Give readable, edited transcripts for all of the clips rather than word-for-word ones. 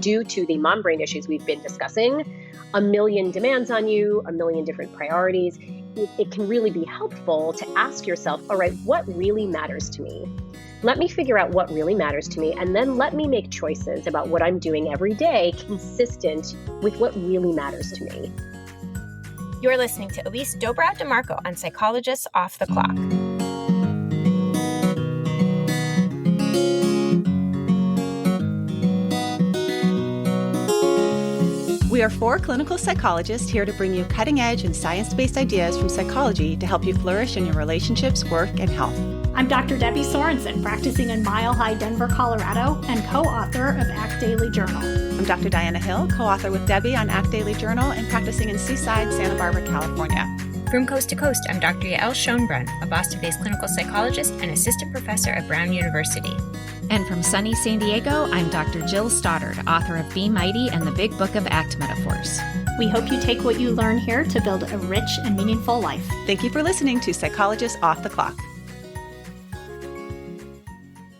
due to the mom brain issues we've been discussing, a million demands on you, a million different priorities, it can really be helpful to ask yourself, all right, what really matters to me? Let me figure out what really matters to me, and then let me make choices about what I'm doing every day consistent with what really matters to me. You're listening to Ilyse Dobrow DiMarco on Psychologists Off the Clock. We are 4 clinical psychologists here to bring you cutting-edge and science-based ideas from psychology to help you flourish in your relationships, work, and health. I'm Dr. Debbie Sorensen, practicing in Mile High, Denver, Colorado, and co-author of Act Daily Journal. I'm Dr. Diana Hill, co-author with Debbie on Act Daily Journal and practicing in Seaside, Santa Barbara, California. From coast to coast, I'm Dr. Yael Schoenbrunn, a Boston-based clinical psychologist and assistant professor at Brown University. And from sunny San Diego, I'm Dr. Jill Stoddard, author of Be Mighty and the Big Book of Act Metaphors. We hope you take what you learn here to build a rich and meaningful life. Thank you for listening to Psychologists Off the Clock.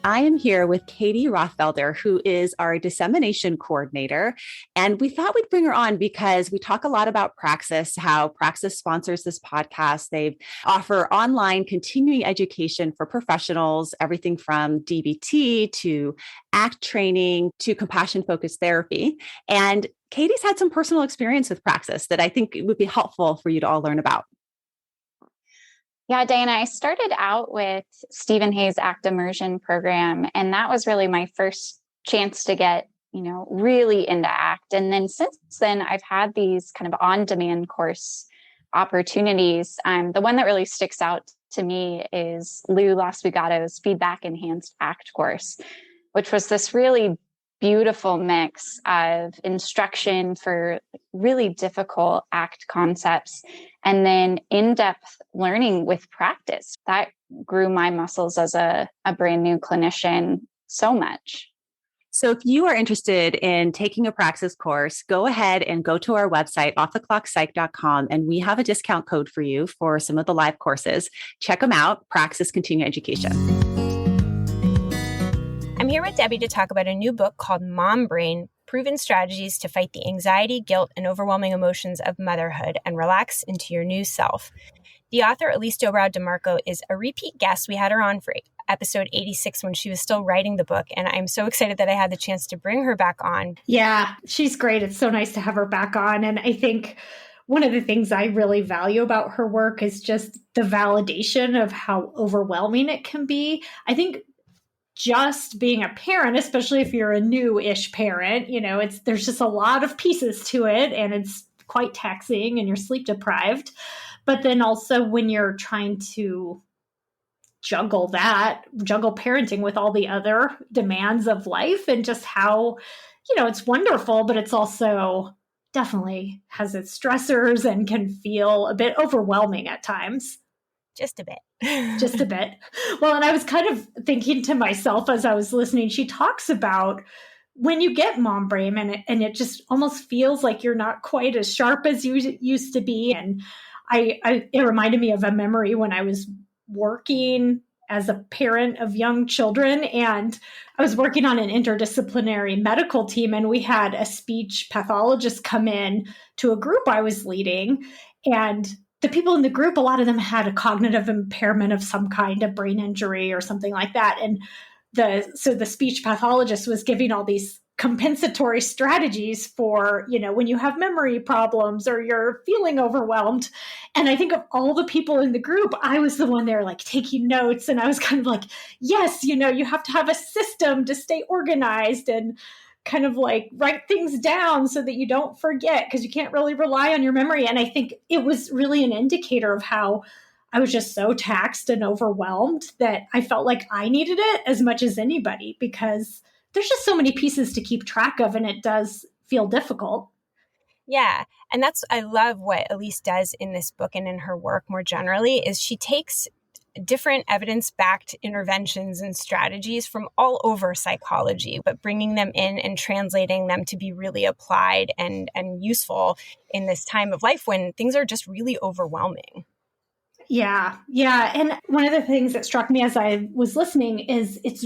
I am here with Katie Rothfelder, who is our dissemination coordinator. And we thought we'd bring her on because we talk a lot about Praxis, how Praxis sponsors this podcast. They offer online continuing education for professionals, everything from DBT to ACT training to compassion-focused therapy. And Katie's had some personal experience with Praxis that I think would be helpful for you to all learn about. Yeah, Diana, I started out with Stephen Hayes' ACT Immersion program, and that was really my first chance to get, really into ACT. And then since then, I've had these kind of on-demand course opportunities. The one that really sticks out to me is Lou Lasfugato's Feedback Enhanced ACT course, which was this really beautiful mix of instruction for really difficult ACT concepts and then in-depth learning with practice. That grew my muscles as a brand new clinician so much. So if you are interested in taking a Praxis course, go ahead and go to our website, offtheclockpsych.com, and we have a discount code for you for some of the live courses. Check them out, Praxis Continuing Education. I'm here with Debbie to talk about a new book called Mom Brain, Proven Strategies to Fight the Anxiety, Guilt, and Overwhelming Emotions of Motherhood and Relax into Your New Self. The author, Ilyse Dobrow DiMarco, is a repeat guest. We had her on for episode 86 when she was still writing the book, and I'm so excited that I had the chance to bring her back on. Yeah, she's great. It's so nice to have her back on. And I think one of the things I really value about her work is just the validation of how overwhelming it can be. I think just being a parent, especially if you're a new-ish parent, there's just a lot of pieces to it and it's quite taxing and you're sleep deprived. But then also when you're trying to juggle parenting with all the other demands of life and just how, it's wonderful, but it's also definitely has its stressors and can feel a bit overwhelming at times. Just a bit. Just a bit. Well, and I was kind of thinking to myself as I was listening, she talks about when you get mom brain and it just almost feels like you're not quite as sharp as you used to be. And it reminded me of a memory when I was working as a parent of young children, and I was working on an interdisciplinary medical team, and we had a speech pathologist come in to a group I was leading, and the people in the group, a lot of them had a cognitive impairment of some kind, a brain injury or something like that. And so the speech pathologist was giving all these compensatory strategies for, when you have memory problems or you're feeling overwhelmed. And I think of all the people in the group, I was the one there like taking notes. And I was kind of like, yes, you have to have a system to stay organized and kind of like write things down so that you don't forget, because you can't really rely on your memory. And I think it was really an indicator of how I was just so taxed and overwhelmed that I felt like I needed it as much as anybody, because there's just so many pieces to keep track of and it does feel difficult. Yeah. And I love what Ilyse does in this book and in her work more generally, is she takes different evidence-backed interventions and strategies from all over psychology, but bringing them in and translating them to be really applied and useful in this time of life when things are just really overwhelming. Yeah. And one of the things that struck me as I was listening is it's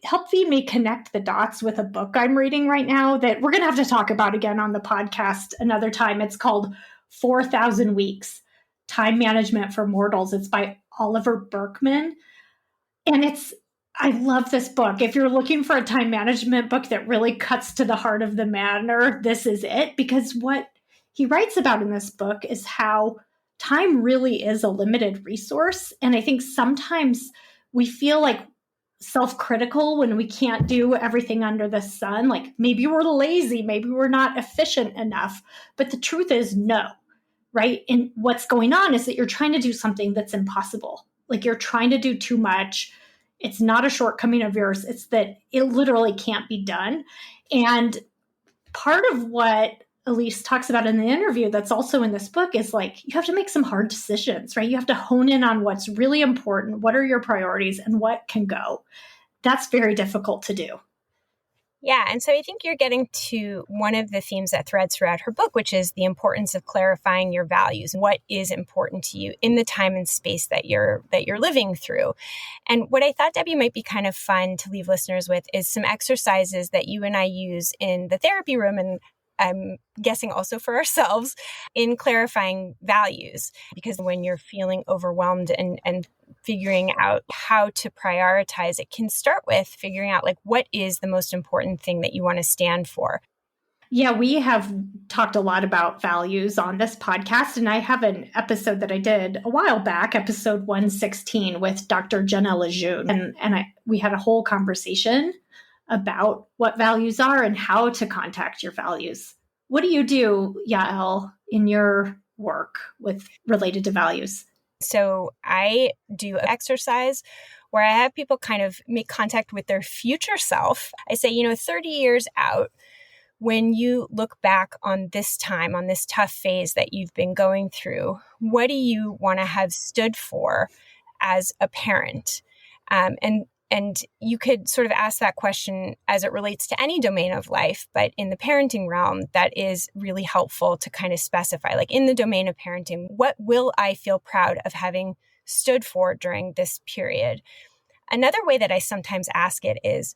helped me connect the dots with a book I'm reading right now that we're going to have to talk about again on the podcast another time. It's called 4,000 Weeks, Time Management for Mortals. It's by Oliver Burkeman. And I love this book. If you're looking for a time management book that really cuts to the heart of the matter, this is it. Because what he writes about in this book is how time really is a limited resource. And I think sometimes we feel like self-critical when we can't do everything under the sun. Like maybe we're lazy, maybe we're not efficient enough. But the truth is no, right? And what's going on is that you're trying to do something that's impossible. Like you're trying to do too much. It's not a shortcoming of yours. It's that it literally can't be done. And part of what Ilyse talks about in the interview that's also in this book is like, you have to make some hard decisions, right? You have to hone in on what's really important. What are your priorities and what can go? That's very difficult to do. Yeah. And so I think you're getting to one of the themes that threads throughout her book, which is the importance of clarifying your values. What is important to you in the time and space that you're living through? And what I thought, Debbie, might be kind of fun to leave listeners with is some exercises that you and I use in the therapy room, and I'm guessing also for ourselves, in clarifying values. Because when you're feeling overwhelmed and figuring out how to prioritize, it can start with figuring out like, what is the most important thing that you want to stand for? Yeah, we have talked a lot about values on this podcast, and I have an episode that I did a while back, episode 116 with Dr. Jenna Lejeune, and we had a whole conversation about what values are and how to contact your values. What do you do, Yael, in your work related to values? So I do an exercise where I have people kind of make contact with their future self. I say, 30 years out, when you look back on this time, on this tough phase that you've been going through, what do you want to have stood for as a parent? And you could sort of ask that question as it relates to any domain of life, but in the parenting realm, that is really helpful to kind of specify, like in the domain of parenting, what will I feel proud of having stood for during this period? Another way that I sometimes ask it is,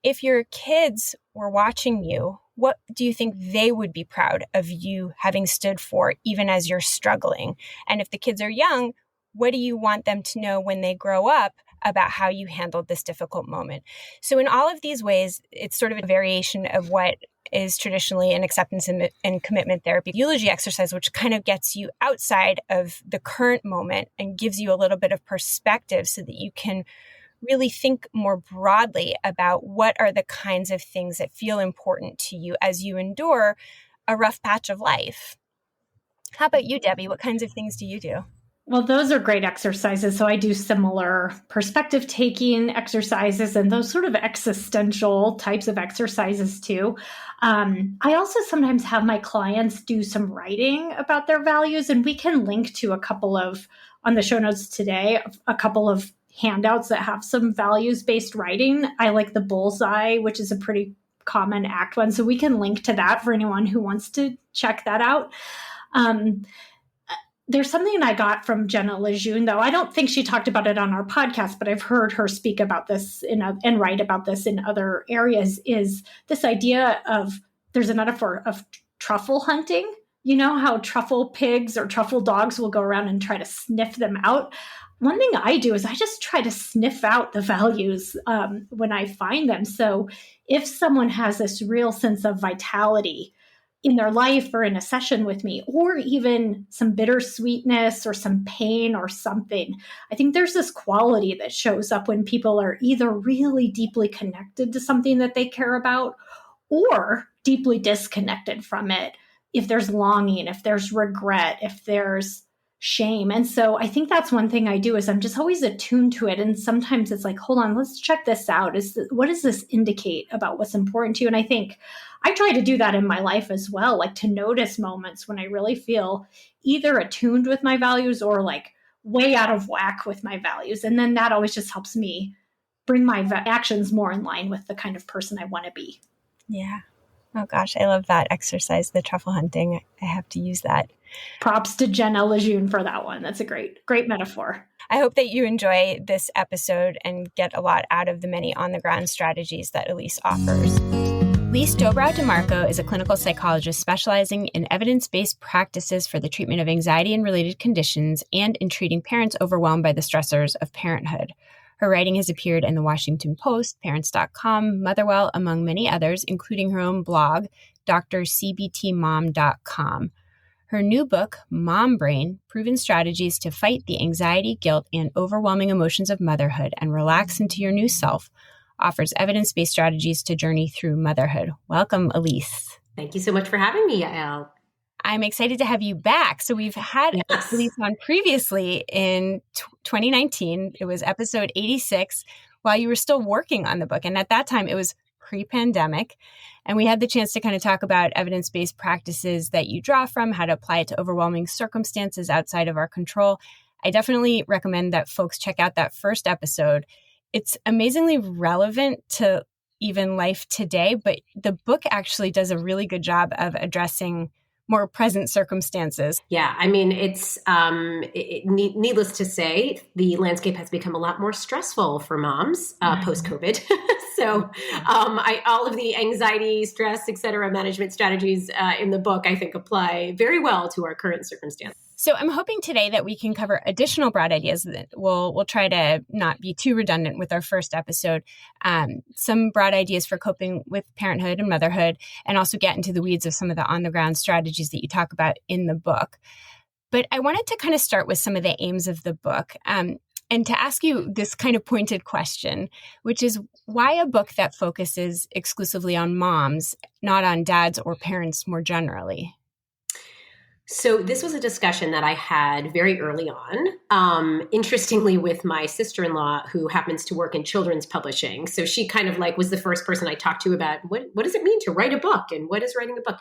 if your kids were watching you, what do you think they would be proud of you having stood for, even as you're struggling? And if the kids are young, what do you want them to know when they grow up about how you handled this difficult moment? So in all of these ways, it's sort of a variation of what is traditionally an acceptance and commitment therapy eulogy exercise, which kind of gets you outside of the current moment and gives you a little bit of perspective so that you can really think more broadly about what are the kinds of things that feel important to you as you endure a rough patch of life. How about you, Debbie? What kinds of things do you do? Well, those are great exercises. So I do similar perspective taking exercises and those sort of existential types of exercises too. I also sometimes have my clients do some writing about their values, and we can link to on the show notes today, a couple of handouts that have some values-based writing. I like the bullseye, which is a pretty common ACT one. So we can link to that for anyone who wants to check that out. There's something I got from Jenna Lejeune, though. I don't think she talked about it on our podcast, but I've heard her speak about this and write about this in other areas, is this idea of, there's a metaphor of truffle hunting. You know how truffle pigs or truffle dogs will go around and try to sniff them out? One thing I do is I just try to sniff out the values when I find them. So if someone has this real sense of vitality in their life or in a session with me, or even some bittersweetness or some pain or something, I think there's this quality that shows up when people are either really deeply connected to something that they care about or deeply disconnected from it. If there's longing, if there's regret, if there's shame. And so I think that's one thing I do is I'm just always attuned to it. And sometimes it's like, hold on, let's check this out. What does this indicate about what's important to you? And I think I try to do that in my life as well, like to notice moments when I really feel either attuned with my values or like way out of whack with my values. And then that always just helps me bring my actions more in line with the kind of person I want to be. Yeah. Oh gosh, I love that exercise, the truffle hunting. I have to use that. Props to Jenna Lejeune for that one. That's a great metaphor. I hope that you enjoy this episode and get a lot out of the many on-the-ground strategies that Ilyse offers. Ilyse DiMarco is a clinical psychologist specializing in evidence-based practices for the treatment of anxiety and related conditions and in treating parents overwhelmed by the stressors of parenthood. Her writing has appeared in the Washington Post, Parents.com, Motherwell, among many others, including her own blog, drcbtmom.com. Her new book, Mom Brain, Proven Strategies to Fight the Anxiety, Guilt, and Overwhelming Emotions of Motherhood and Relax into Your New Self, offers evidence-based strategies to journey through motherhood. Welcome, Ilyse. Thank you so much for having me, Yael. I'm excited to have you back. So we've had Ilyse on previously in 2019. It was episode 86 while you were still working on the book. And at that time, it was pre-pandemic. And we had the chance to kind of talk about evidence-based practices that you draw from, how to apply it to overwhelming circumstances outside of our control. I definitely recommend that folks check out that first episode. It's amazingly relevant to even life today, but the book actually does a really good job of addressing more present circumstances. Yeah, I mean, it's needless to say, the landscape has become a lot more stressful for moms post-COVID. So all of the anxiety, stress, et cetera, management strategies in the book, I think, apply very well to our current circumstance. So I'm hoping today that we can cover additional broad ideas that we'll try to not be too redundant with our first episode. Some broad ideas for coping with parenthood and motherhood, and also get into the weeds of some of the on-the-ground strategies that you talk about in the book. But I wanted to kind of start with some of the aims of the book, and to ask you this kind of pointed question, which is why a book that focuses exclusively on moms, not on dads or parents more generally? So this was a discussion that I had very early on, interestingly, with my sister-in-law, who happens to work in children's publishing. So she kind of like was the first person I talked to about what does it mean to write a book and what is writing a book?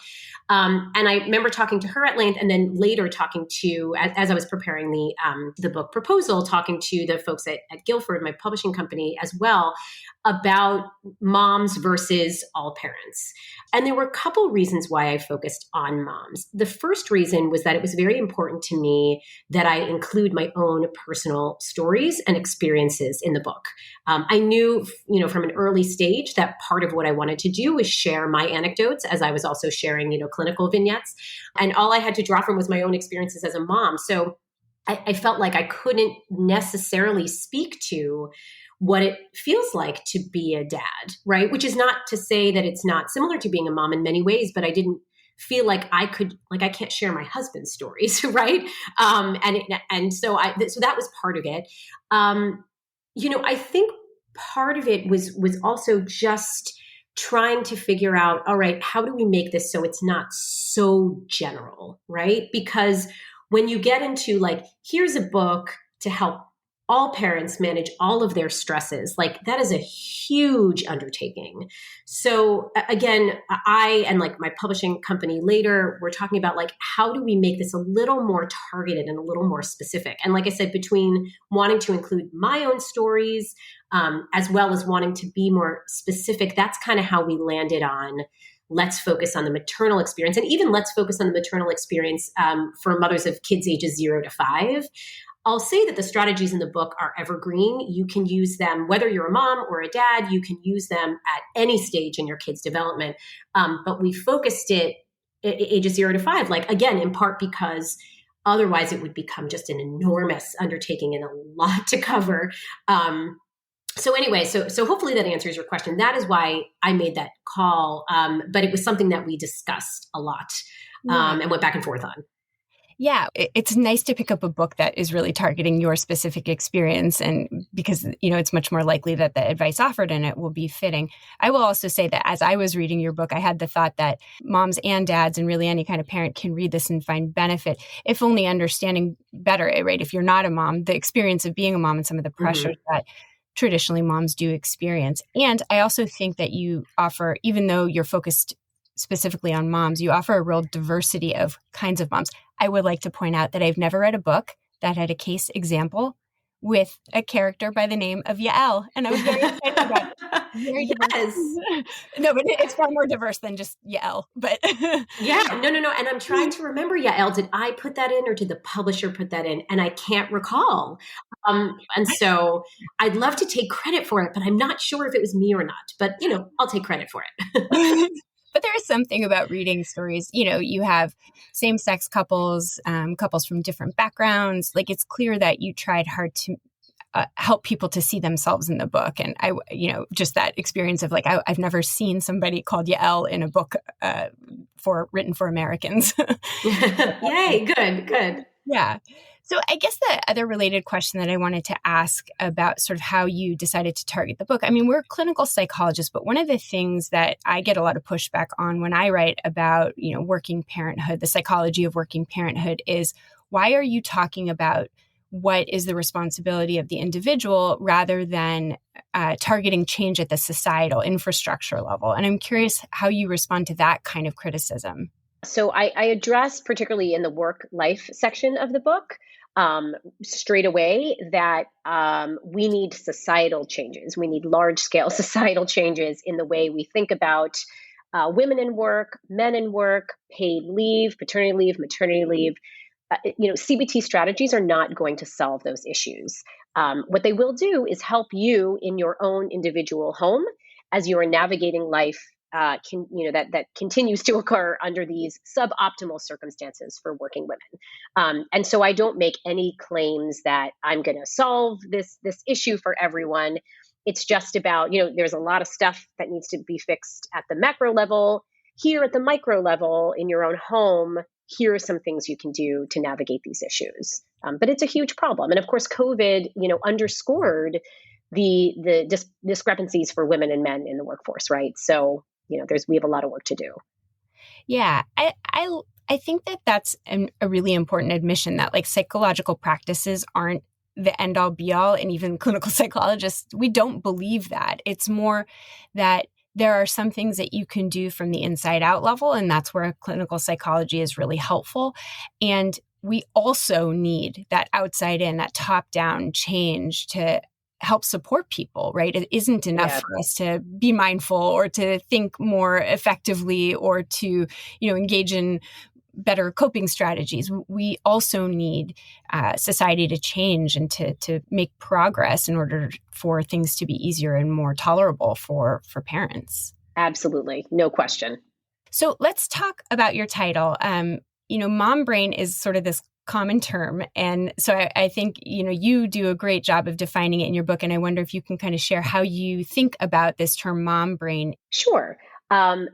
And I remember talking to her at length, and then later talking to, as I was preparing the book proposal, talking to the folks at Guilford, my publishing company, as well, about moms versus all parents. And there were a couple reasons why I focused on moms. The first reason was that it was very important to me that I include my own personal stories and experiences in the book. I knew, from an early stage that part of what I wanted to do was share my anecdotes as I was also sharing, clinical vignettes. And all I had to draw from was my own experiences as a mom. So I felt like I couldn't necessarily speak to what it feels like to be a dad, right? Which is not to say that it's not similar to being a mom in many ways, but I didn't feel like I can't share my husband's stories, right? So that was part of it. I think part of it was also just trying to figure out, all right, how do we make this so it's not so general, right? Because when you get into like, here's a book to help all parents manage all of their stresses, like that is a huge undertaking. So again, I and like my publishing company later, we're talking about like, how do we make this a little more targeted and a little more specific? And like I said, between wanting to include my own stories, as well as wanting to be more specific, that's kind of how we landed on let's focus on the maternal experience, and even let's focus on the maternal experience for mothers of kids ages 0 to 5. I'll say that the strategies in the book are evergreen. You can use them, whether you're a mom or a dad, you can use them at any stage in your kid's development. But we focused it ages 0 to 5, like again, in part because otherwise it would become just an enormous undertaking and a lot to cover. So anyway, so hopefully that answers your question. That is why I made that call. But it was something that we discussed a lot and went back and forth on. Yeah, it's nice to pick up a book that is really targeting your specific experience, and because, it's much more likely that the advice offered in it will be fitting. I will also say that as I was reading your book, I had the thought that moms and dads and really any kind of parent can read this and find benefit, if only understanding better, right? If you're not a mom, the experience of being a mom and some of the pressures that traditionally moms do experience. And I also think that you offer, even though you're focused specifically on moms, you offer a real diversity of kinds of moms. I would like to point out that I've never read a book that had a case example with a character by the name of Yael. And I was very excited about it. Very Yes. diverse. No, but it's far more diverse than just Yael. But yeah, no. And I'm trying to remember, Yael, did I put that in or did the publisher put that in? And I can't recall. And so I'd love to take credit for it, but I'm not sure if it was me or not. But, I'll take credit for it. But there is something about reading stories. You have same-sex couples, couples from different backgrounds. Like, it's clear that you tried hard to help people to see themselves in the book. And just that experience of like, I've never seen somebody called Yael in a book written for Americans. Yay, good. Yeah. So I guess the other related question that I wanted to ask about sort of how you decided to target the book. I mean, we're clinical psychologists, but one of the things that I get a lot of pushback on when I write about, working parenthood, the psychology of working parenthood is, why are you talking about what is the responsibility of the individual rather than targeting change at the societal infrastructure level? And I'm curious how you respond to that kind of criticism. So I address, particularly in the work-life section of the book, straight away that we need societal changes. We need large-scale societal changes in the way we think about women in work, men in work, paid leave, paternity leave, maternity leave. CBT strategies are not going to solve those issues. What they will do is help you in your own individual home as you are navigating life. That continues to occur under these suboptimal circumstances for working women. And so I don't make any claims that I'm going to solve this issue for everyone. It's just about, there's a lot of stuff that needs to be fixed at the macro level. Here at the micro level in your own home, here are some things you can do to navigate these issues. But it's a huge problem. And of course, COVID, underscored the discrepancies for women and men in the workforce, right? So we have a lot of work to do. Yeah, I think that that's a really important admission that like psychological practices aren't the end all be all. And even clinical psychologists, we don't believe that. It's more that there are some things that you can do from the inside out level. And that's where clinical psychology is really helpful. And we also need that outside in, that top down change to help support people, right? It isn't enough for us to be mindful or to think more effectively or to, engage in better coping strategies. We also need society to change and to make progress in order for things to be easier and more tolerable for parents. Absolutely. No question. So let's talk about your title. Mom brain is sort of this common term. And so I think, you do a great job of defining it in your book. And I wonder if you can kind of share how you think about this term mom brain. Sure.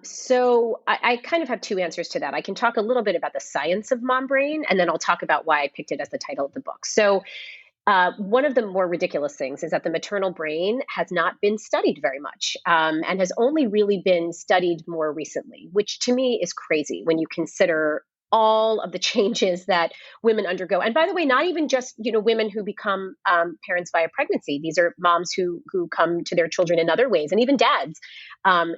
So I kind of have two answers to that. I can talk a little bit about the science of mom brain, and then I'll talk about why I picked it as the title of the book. So one of the more ridiculous things is that the maternal brain has not been studied very much and has only really been studied more recently, which to me is crazy when you consider all of the changes that women undergo. And by the way, not even just, women who become parents via pregnancy. These are moms who come to their children in other ways, and even dads.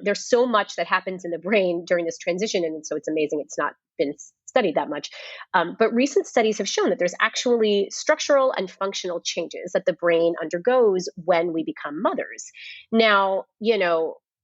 There's so much that happens in the brain during this transition. And so it's amazing it's not been studied that much. But recent studies have shown that there's actually structural and functional changes that the brain undergoes when we become mothers. Now,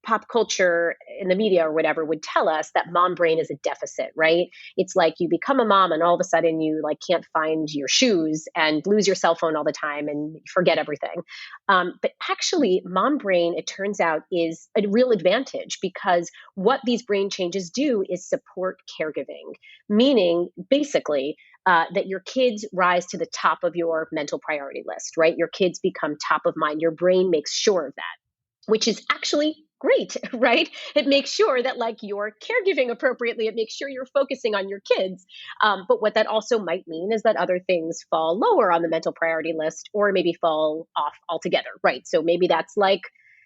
pop culture in the media or whatever would tell us that mom brain is a deficit, right? It's like you become a mom and all of a sudden you can't find your shoes and lose your cell phone all the time and forget everything. But actually mom brain, it turns out, is a real advantage because what these brain changes do is support caregiving, meaning basically that your kids rise to the top of your mental priority list, right? Your kids become top of mind. Your brain makes sure of that, which is actually great, right? It makes sure that you're caregiving appropriately. It makes sure you're focusing on your kids. But what that also might mean is that other things fall lower on the mental priority list or maybe fall off altogether, right? So maybe that's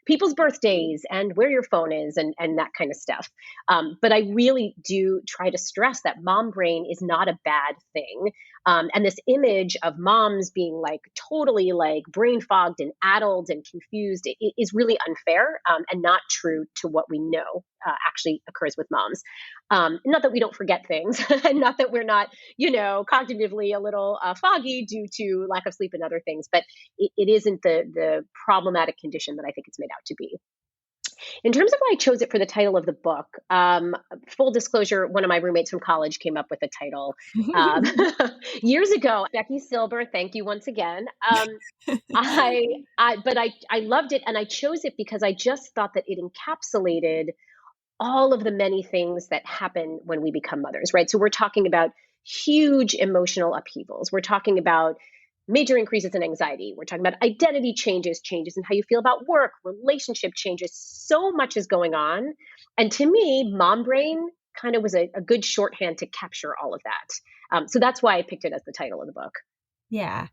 people's birthdays and where your phone is and that kind of stuff. But I really do try to stress that mom brain is not a bad thing. And this image of moms being like totally like brain fogged and addled and confused is really unfair and not true to what we know actually occurs with moms. Not that we don't forget things and not that we're not, cognitively a little foggy due to lack of sleep and other things, but it isn't the problematic condition that I think it's made out to be. In terms of why I chose it for the title of the book, full disclosure, one of my roommates from college came up with the title years ago. Becky Silber, thank you once again. I loved it, and I chose it because I just thought that it encapsulated all of the many things that happen when we become mothers, right? So we're talking about huge emotional upheavals. We're talking about major increases in anxiety. We're talking about identity changes in how you feel about work, relationship changes. So much is going on. And to me, Mom Brain kind of was a good shorthand to capture all of that. So that's why I picked it as the title of the book. Yeah.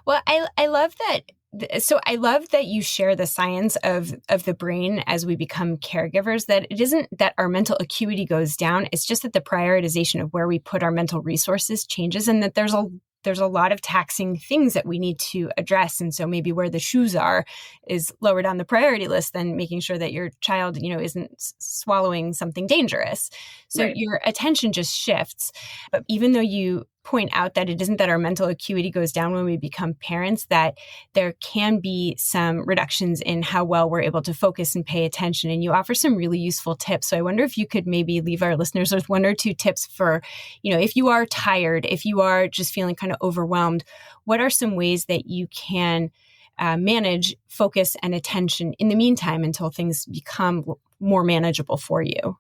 Well, I love that. So I love that you share the science of the brain as we become caregivers, that it isn't that our mental acuity goes down. It's just that the prioritization of where we put our mental resources changes, and that there's a lot of taxing things that we need to address. And so maybe where the shoes are is lower down the priority list than making sure that your child, isn't swallowing something dangerous. So Right. Your attention just shifts. But even though you point out that it isn't that our mental acuity goes down when we become parents, that there can be some reductions in how well we're able to focus and pay attention. And you offer some really useful tips. So I wonder if you could maybe leave our listeners with one or two tips for, if you are tired, if you are just feeling kind of overwhelmed, what are some ways that you can manage focus and attention in the meantime until things become more manageable for you?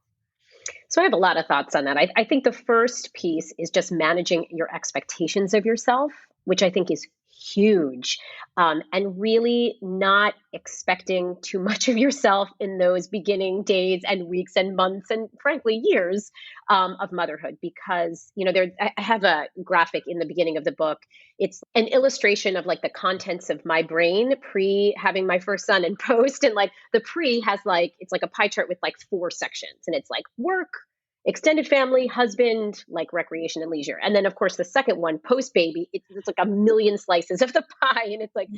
So I have a lot of thoughts on that. I think the first piece is just managing your expectations of yourself, which I think is huge, and really not expecting too much of yourself in those beginning days and weeks and months and frankly years of motherhood. Because I have a graphic in the beginning of the book. It's an illustration of like the contents of my brain pre having my first son and post, and like the pre has like it's like a pie chart with like 4 sections, and it's like work, extended family, husband, like recreation and leisure. And then of course the second one, post baby, it's like a million slices of the pie. And it's like,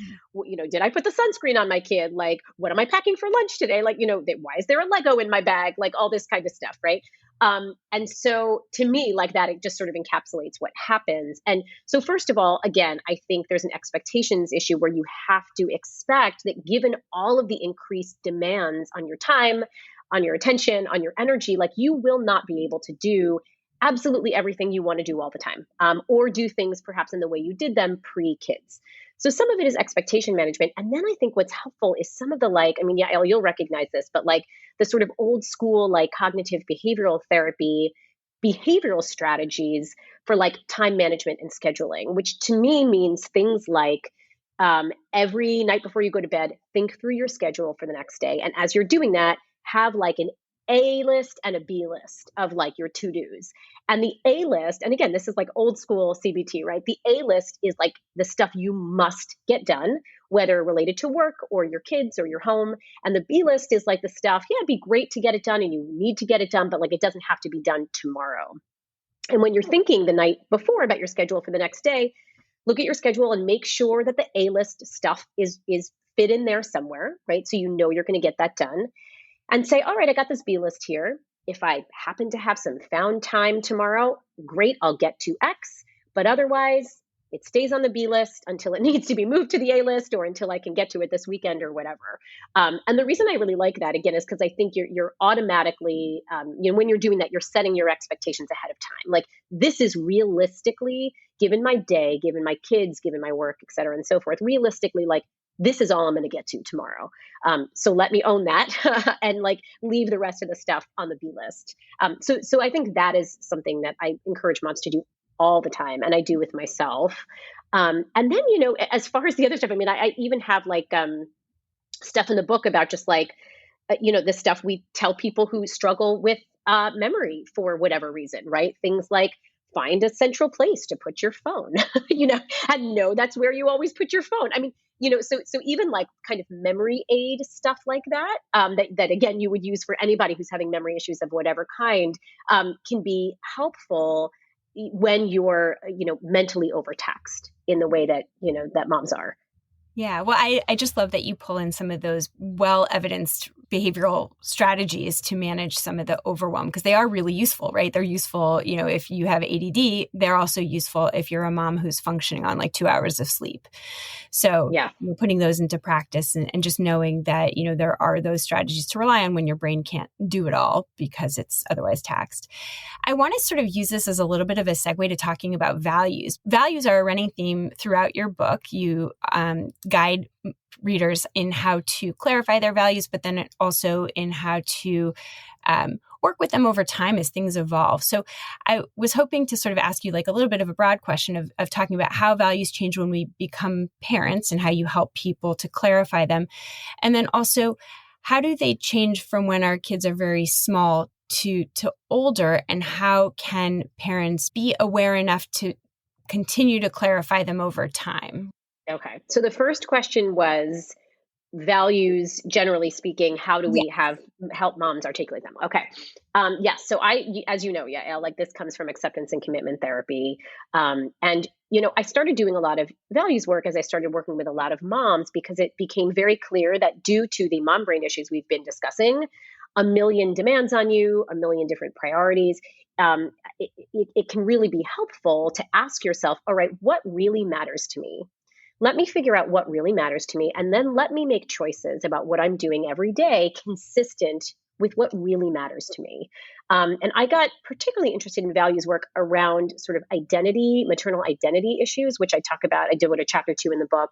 did I put the sunscreen on my kid? Like, what am I packing for lunch today? Like, why is there a Lego in my bag? Like all this kind of stuff. Right. And so to me, like that, it just sort of encapsulates what happens. And so first of all, again, I think there's an expectations issue where you have to expect that given all of the increased demands on your time, on your attention, on your energy, like you will not be able to do absolutely everything you want to do all the time, or do things perhaps in the way you did them pre-kids. So some of it is expectation management. And then I think what's helpful is some of the you'll recognize this, but like the sort of old school, like cognitive behavioral therapy, behavioral strategies for like time management and scheduling, which to me means things like every night before you go to bed, think through your schedule for the next day. And as you're doing that, have like an A list and a B list of like your to-dos. And the A list, and again, this is like old school CBT, right? The A list is like the stuff you must get done, whether related to work or your kids or your home. And the B list is like the stuff, it'd be great to get it done and you need to get it done, but like it doesn't have to be done tomorrow. And when you're thinking the night before about your schedule for the next day, look at your schedule and make sure that the A list stuff is fit in there somewhere, right? So you're going to get that done. And say, all right, I got this B list here. If I happen to have some found time tomorrow, great, I'll get to X. But otherwise, it stays on the B list until it needs to be moved to the A list or until I can get to it this weekend or whatever. And the reason I really like that, again, is because I think you're automatically, when you're doing that, you're setting your expectations ahead of time. Like this is realistically, given my day, given my kids, given my work, et cetera, and so forth, realistically, like this is all I'm going to get to tomorrow. So let me own that and like leave the rest of the stuff on the B list. So I think that is something that I encourage moms to do all the time. And I do with myself. And then, as far as the other stuff, I mean, I even have like stuff in the book about just like, the stuff we tell people who struggle with memory for whatever reason, right? Things like find a central place to put your phone, and know that's where you always put your phone. I mean, so even like kind of memory aid stuff like that, that again, you would use for anybody who's having memory issues of whatever kind, can be helpful. when you're, mentally overtaxed in the way that, that moms are. Yeah. Well, I just love that you pull in some of those well-evidenced behavioral strategies to manage some of the overwhelm, because they are really useful, right? They're useful, if you have ADD, they're also useful if you're a mom who's functioning on like 2 hours of sleep. So yeah, putting those into practice and just knowing that, there are those strategies to rely on when your brain can't do it all because it's otherwise taxed. I want to sort of use this as a little bit of a segue to talking about values. Values are a running theme throughout your book. You guide readers in how to clarify their values, but then also in how to work with them over time as things evolve. So I was hoping to sort of ask you like a little bit of a broad question of talking about how values change when we become parents and how you help people to clarify them. And then also, how do they change from when our kids are very small to older, and how can parents be aware enough to continue to clarify them over time? Okay. So the first question was values, generally speaking, how do we help moms articulate them? Okay. Yes. So as you know, Elle, like this comes from acceptance and commitment therapy. And, I started doing a lot of values work as I started working with a lot of moms, because it became very clear that due to the mom brain issues we've been discussing, a million demands on you, a million different priorities, it can really be helpful to ask yourself, all right, what really matters to me? Let me figure out what really matters to me, and then let me make choices about what I'm doing every day consistent with what really matters to me. And I got particularly interested in values work around sort of identity, maternal identity issues, which I talk about. I devote a chapter 2 in the book.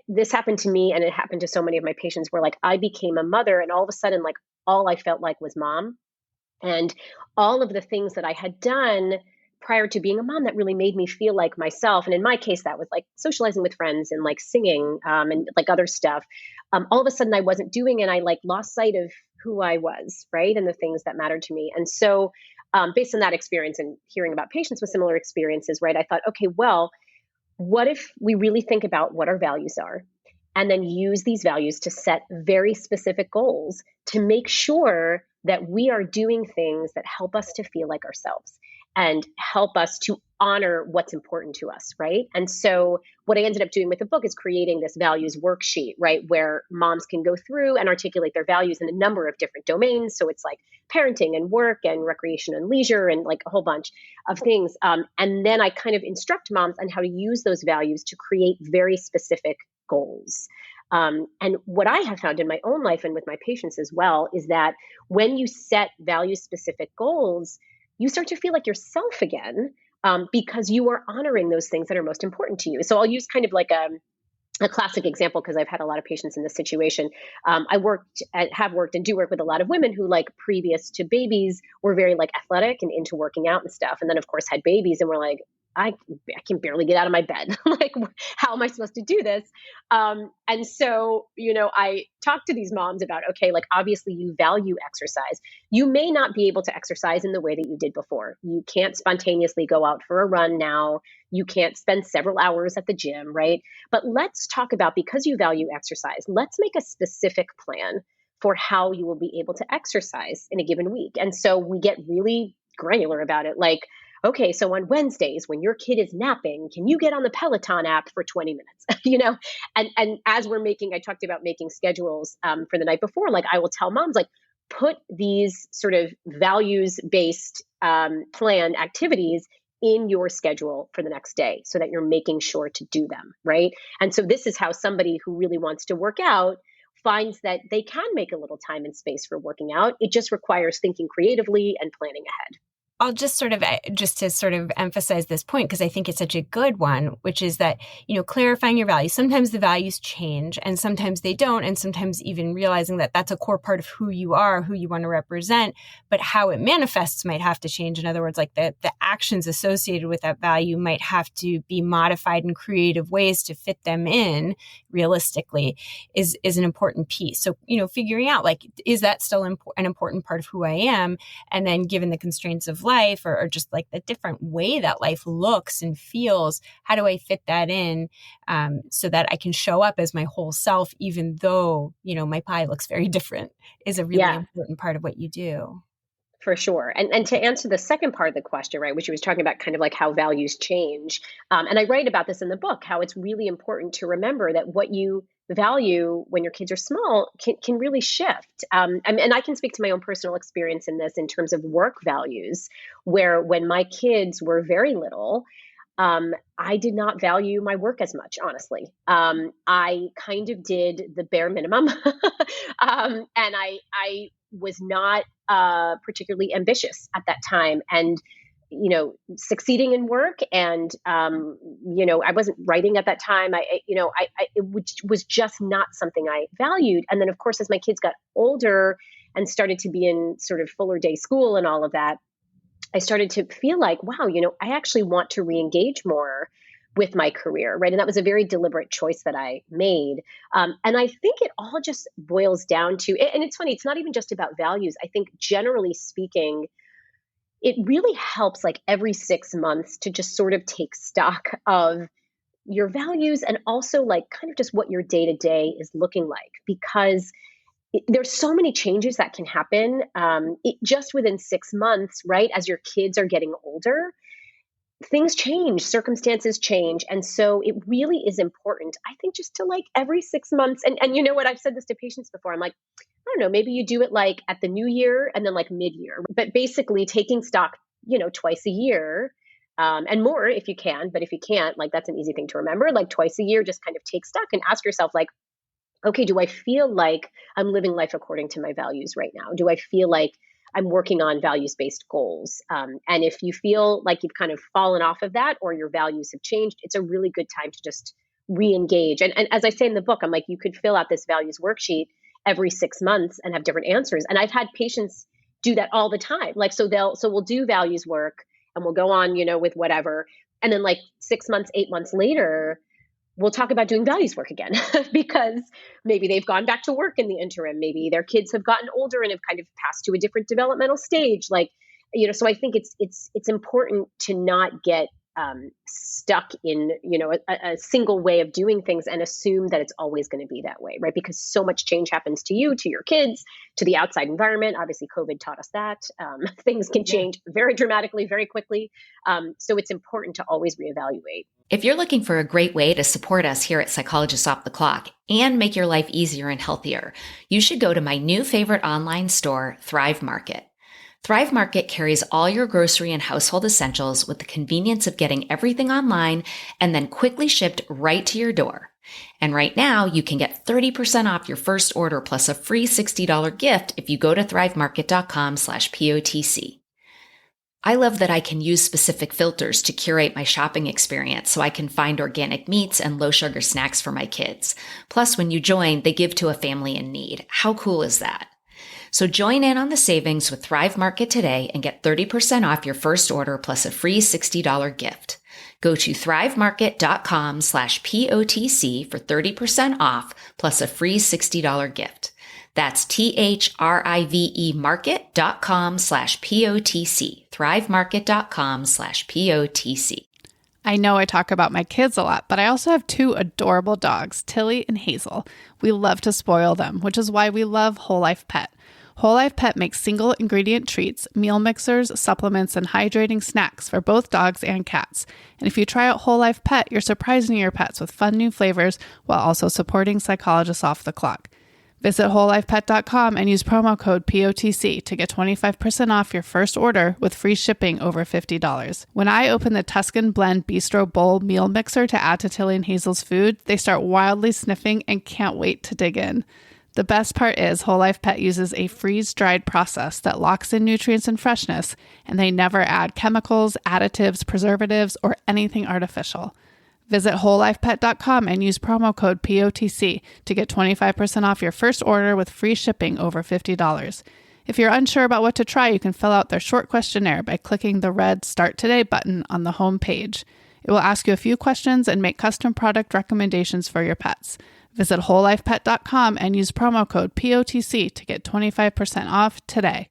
This happened to me, and it happened to so many of my patients, where like I became a mother, and all of a sudden, like all I felt like was mom. And all of the things that I had done prior to being a mom that really made me feel like myself. And in my case, that was like socializing with friends and like singing and like other stuff. All of a sudden I wasn't doing, and I like lost sight of who I was, right? And the things that mattered to me. And so based on that experience and hearing about patients with similar experiences, right, I thought, okay, well, what if we really think about what our values are, and then use these values to set very specific goals to make sure that we are doing things that help us to feel like ourselves and help us to honor what's important to us, right? And so what I ended up doing with the book is creating this values worksheet, right, where moms can go through and articulate their values in a number of different domains. So it's like parenting and work and recreation and leisure and like a whole bunch of things. And then I kind of instruct moms on how to use those values to create very specific goals. And what I have found in my own life and with my patients as well is that when you set value-specific goals, you start to feel like yourself again, because you are honoring those things that are most important to you. So I'll use kind of like a classic example, because I've had a lot of patients in this situation. I have worked and do work with a lot of women who, like, previous to babies, were very like athletic and into working out and stuff. And then of course had babies and were like, I can barely get out of my bed. Like, how am I supposed to do this? And so, I talk to these moms about, okay, like obviously you value exercise. You may not be able to exercise in the way that you did before. You can't spontaneously go out for a run now. You can't spend several hours at the gym, right? But let's talk about, because you value exercise, let's make a specific plan for how you will be able to exercise in a given week. And so we get really granular about it. Like, okay, so on Wednesdays when your kid is napping, can you get on the Peloton app for 20 minutes? And as I talked about making schedules for the night before, like I will tell moms, like, put these sort of values-based planned activities in your schedule for the next day so that you're making sure to do them, right? And so this is how somebody who really wants to work out finds that they can make a little time and space for working out. It just requires thinking creatively and planning ahead. I'll just to sort of emphasize this point, because I think it's such a good one, which is that, clarifying your values. Sometimes the values change and sometimes they don't. And sometimes even realizing that that's a core part of who you are, who you want to represent, but how it manifests might have to change. In other words, like the actions associated with that value might have to be modified in creative ways to fit them in realistically is an important piece. So, figuring out, like, is that still an important part of who I am? And then given the constraints of life or just like the different way that life looks and feels, how do I fit that in so that I can show up as my whole self, even though, my pie looks very different, is a really important part of what you do. For sure. And to answer the second part of the question, right, which you was talking about kind of like how values change. And I write about this in the book, how it's really important to remember that what you value when your kids are small can really shift. And I can speak to my own personal experience in this in terms of work values, where when my kids were very little, I did not value my work as much, honestly. I kind of did the bare minimum. And I was not particularly ambitious at that time. And, succeeding in work and, I wasn't writing at that time. Was just not something I valued. And then, of course, as my kids got older and started to be in sort of fuller day school and all of that, I started to feel like, wow, I actually want to re-engage more with my career, right? And that was a very deliberate choice that I made. And I think it all just boils down to, and it's funny, it's not even just about values. I think generally speaking, it really helps like every 6 months to just sort of take stock of your values and also like kind of just what your day-to-day is looking like, because there's so many changes that can happen just within 6 months, right? As your kids are getting older, things change, circumstances change. And so it really is important, I think, just to like every 6 months. And you know what? I've said this to patients before. I'm like, I don't know, maybe you do it like at the new year and then like mid-year, but basically taking stock, twice a year. And more if you can, but if you can't, like that's an easy thing to remember, like twice a year, just kind of take stock and ask yourself like, okay, do I feel like I'm living life according to my values right now? Do I feel like I'm working on values-based goals? And if you feel like you've kind of fallen off of that or your values have changed, it's a really good time to just re-engage. And as I say in the book, I'm like, you could fill out this values worksheet every 6 months and have different answers. And I've had patients do that all the time. Like, so we'll do values work and we'll go on, with whatever. And then like 6 months, 8 months later, we'll talk about doing values work again because maybe they've gone back to work in the interim. Maybe their kids have gotten older and have kind of passed to a different developmental stage. Like, so I think it's important to not get stuck in, a single way of doing things and assume that it's always going to be that way, right? Because so much change happens to you, to your kids, to the outside environment. Obviously, COVID taught us that. Things can change very dramatically, very quickly. So it's important to always reevaluate. If you're looking for a great way to support us here at Psychologists Off the Clock and make your life easier and healthier, you should go to my new favorite online store, Thrive Market. Thrive Market carries all your grocery and household essentials with the convenience of getting everything online and then quickly shipped right to your door. And right now, you can get 30% off your first order plus a free $60 gift if you go to thrivemarket.com/POTC. I love that I can use specific filters to curate my shopping experience so I can find organic meats and low sugar snacks for my kids. Plus, when you join, they give to a family in need. How cool is that? So join in on the savings with Thrive Market today and get 30% off your first order plus a free $60 gift. Go to thrivemarket.com/POTC for 30% off plus a free $60 gift. That's THRIVE market.com/POTC. thrivemarket.com/POTC. I know I talk about my kids a lot, but I also have 2 adorable dogs, Tilly and Hazel. We love to spoil them, which is why we love Whole Life Pet. Whole Life Pet makes single ingredient treats, meal mixers, supplements, and hydrating snacks for both dogs and cats. And if you try out Whole Life Pet, you're surprising your pets with fun new flavors while also supporting Psychologists Off the Clock. Visit wholelifepet.com and use promo code POTC to get 25% off your first order with free shipping over $50. When I open the Tuscan Blend Bistro Bowl meal mixer to add to Tilly and Hazel's food, they start wildly sniffing and can't wait to dig in. The best part is Whole Life Pet uses a freeze-dried process that locks in nutrients and freshness, and they never add chemicals, additives, preservatives, or anything artificial. Visit wholelifepet.com and use promo code POTC to get 25% off your first order with free shipping over $50. If you're unsure about what to try, you can fill out their short questionnaire by clicking the red Start Today button on the home page. It will ask you a few questions and make custom product recommendations for your pets. Visit wholelifepet.com and use promo code POTC to get 25% off today.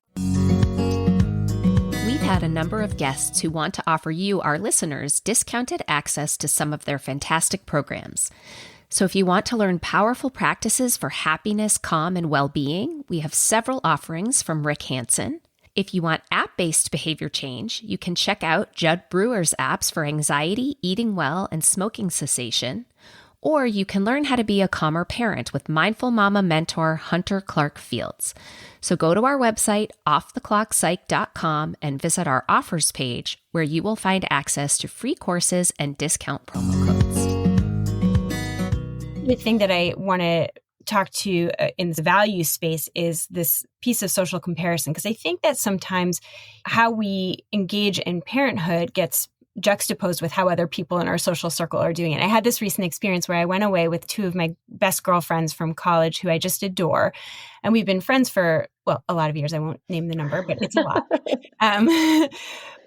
We've had a number of guests who want to offer you, our listeners, discounted access to some of their fantastic programs. So if you want to learn powerful practices for happiness, calm, and well-being, we have several offerings from Rick Hansen. If you want app-based behavior change, you can check out Judd Brewer's apps for anxiety, eating well, and smoking cessation. Or you can learn how to be a calmer parent with Mindful Mama mentor Hunter Clark Fields. So go to our website, offtheclockpsych.com, and visit our offers page, where you will find access to free courses and discount promo codes. The thing that I want to talk to in the value space is this piece of social comparison, because I think that sometimes how we engage in parenthood gets juxtaposed with how other people in our social circle are doing it. I had this recent experience where I went away with two of my best girlfriends from college who I just adore. And we've been friends for, well, a lot of years. I won't name the number, but it's a lot.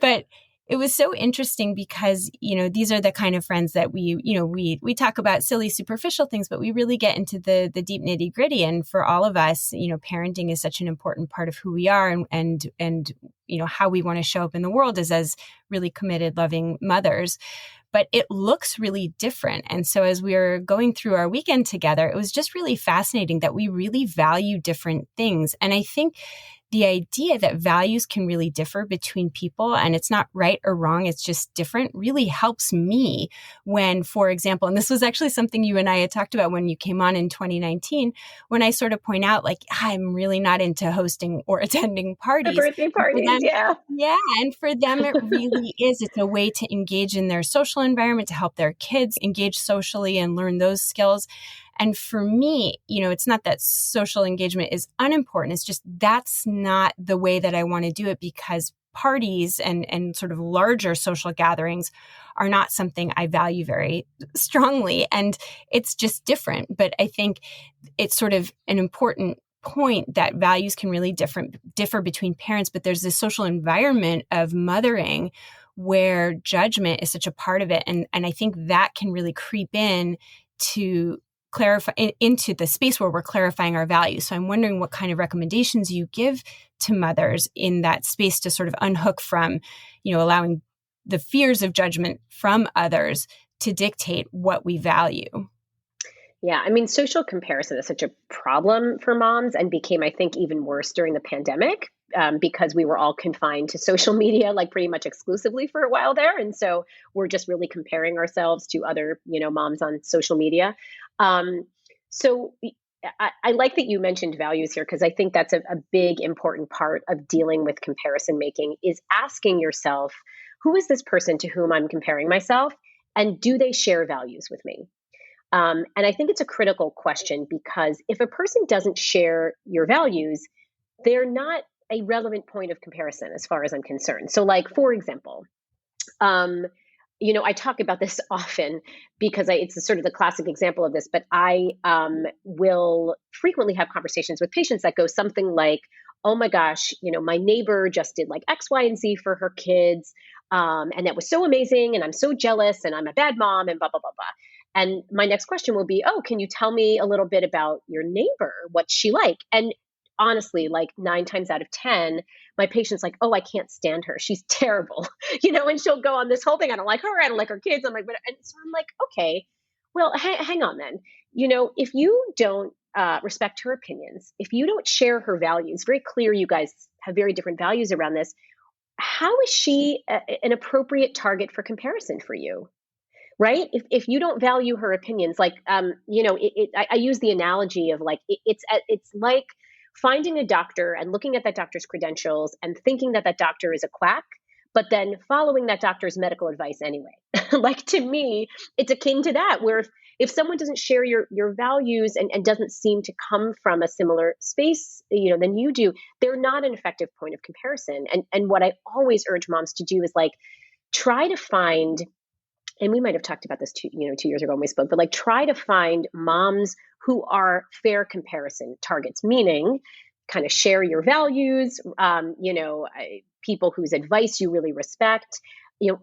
But it was so interesting because, these are the kind of friends that we talk about silly, superficial things, but we really get into the deep nitty gritty. And for all of us, parenting is such an important part of who we are and how we want to show up in the world is as really committed, loving mothers. But it looks really different. And so as we were going through our weekend together, it was just really fascinating that we really value different things. And I think the idea that values can really differ between people and it's not right or wrong, it's just different, really helps me when, for example, and this was actually something you and I had talked about when you came on in 2019, when I sort of point out, like, I'm really not into hosting or attending parties. The birthday parties, yeah. Yeah. And for them, it really is. It's a way to engage in their social environment, to help their kids engage socially and learn those skills. And for me, it's not that social engagement is unimportant. It's just that's not the way that I want to do it, because parties and sort of larger social gatherings are not something I value very strongly. And it's just different. But I think it's sort of an important point that values can really differ between parents. But there's this social environment of mothering where judgment is such a part of it. And I think that can really creep in to clarify into the space where we're clarifying our values. So I'm wondering what kind of recommendations you give to mothers in that space to sort of unhook from, allowing the fears of judgment from others to dictate what we value. Yeah, social comparison is such a problem for moms and became, I think, even worse during the pandemic because we were all confined to social media, like pretty much exclusively for a while there. And so we're just really comparing ourselves to other, moms on social media. So I like that you mentioned values here, because I think that's a big, important part of dealing with comparison making is asking yourself, who is this person to whom I'm comparing myself? And do they share values with me? And I think it's a critical question, because if a person doesn't share your values, they're not a relevant point of comparison as far as I'm concerned. So like, for example, I talk about this often because it's sort of the classic example of this, but I will frequently have conversations with patients that go something like, oh my gosh, my neighbor just did like X, Y, and Z for her kids. And that was so amazing. And I'm so jealous and I'm a bad mom and blah, blah, blah, blah. And my next question will be, oh, can you tell me a little bit about your neighbor? What's she like? And honestly, like 9 times out of 10, my patient's like, oh, I can't stand her. She's terrible, and she'll go on this whole thing. I don't like her. I don't like her kids. I'm like, and so I'm like, okay, well, hang on then. If you don't respect her opinions, if you don't share her values, very clear, you guys have very different values around this. How is she an appropriate target for comparison for you? Right? If you don't value her opinions, like, I use the analogy of like, it's like finding a doctor and looking at that doctor's credentials and thinking that doctor is a quack, but then following that doctor's medical advice anyway. Like, to me, it's akin to that, where if someone doesn't share your values and doesn't seem to come from a similar space, than you do, they're not an effective point of comparison. And what I always urge moms to do is like, try to find, and we might have talked about this 2 years ago when we spoke, but like try to find moms who are fair comparison targets, meaning kind of share your values, people whose advice you really respect,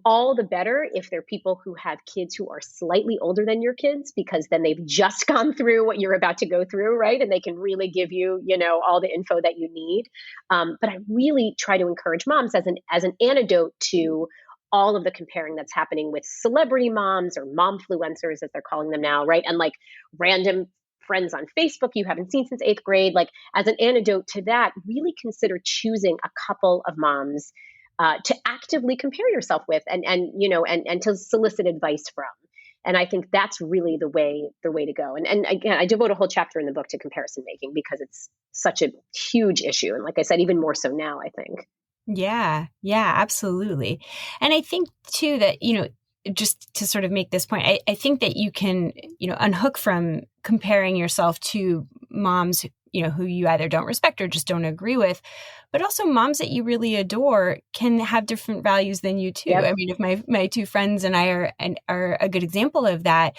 all the better if they're people who have kids who are slightly older than your kids, because then they've just gone through what you're about to go through, right? And they can really give you, all the info that you need. But I really try to encourage moms as an antidote to all of the comparing that's happening with celebrity moms or momfluencers, as they're calling them now, right? And like random friends on Facebook you haven't seen since 8th grade. Like, as an antidote to that, really consider choosing a couple of moms to actively compare yourself with and to solicit advice from. And I think that's really the way to go. And again, I devote a whole chapter in the book to comparison making because it's such a huge issue. And like I said, even more so now, I think. Yeah, absolutely. And I think too that, just to sort of make this point, I think that you can, unhook from comparing yourself to moms, who you either don't respect or just don't agree with, but also moms that you really adore can have different values than you too. Yep. I mean, if my two friends and I are a good example of that,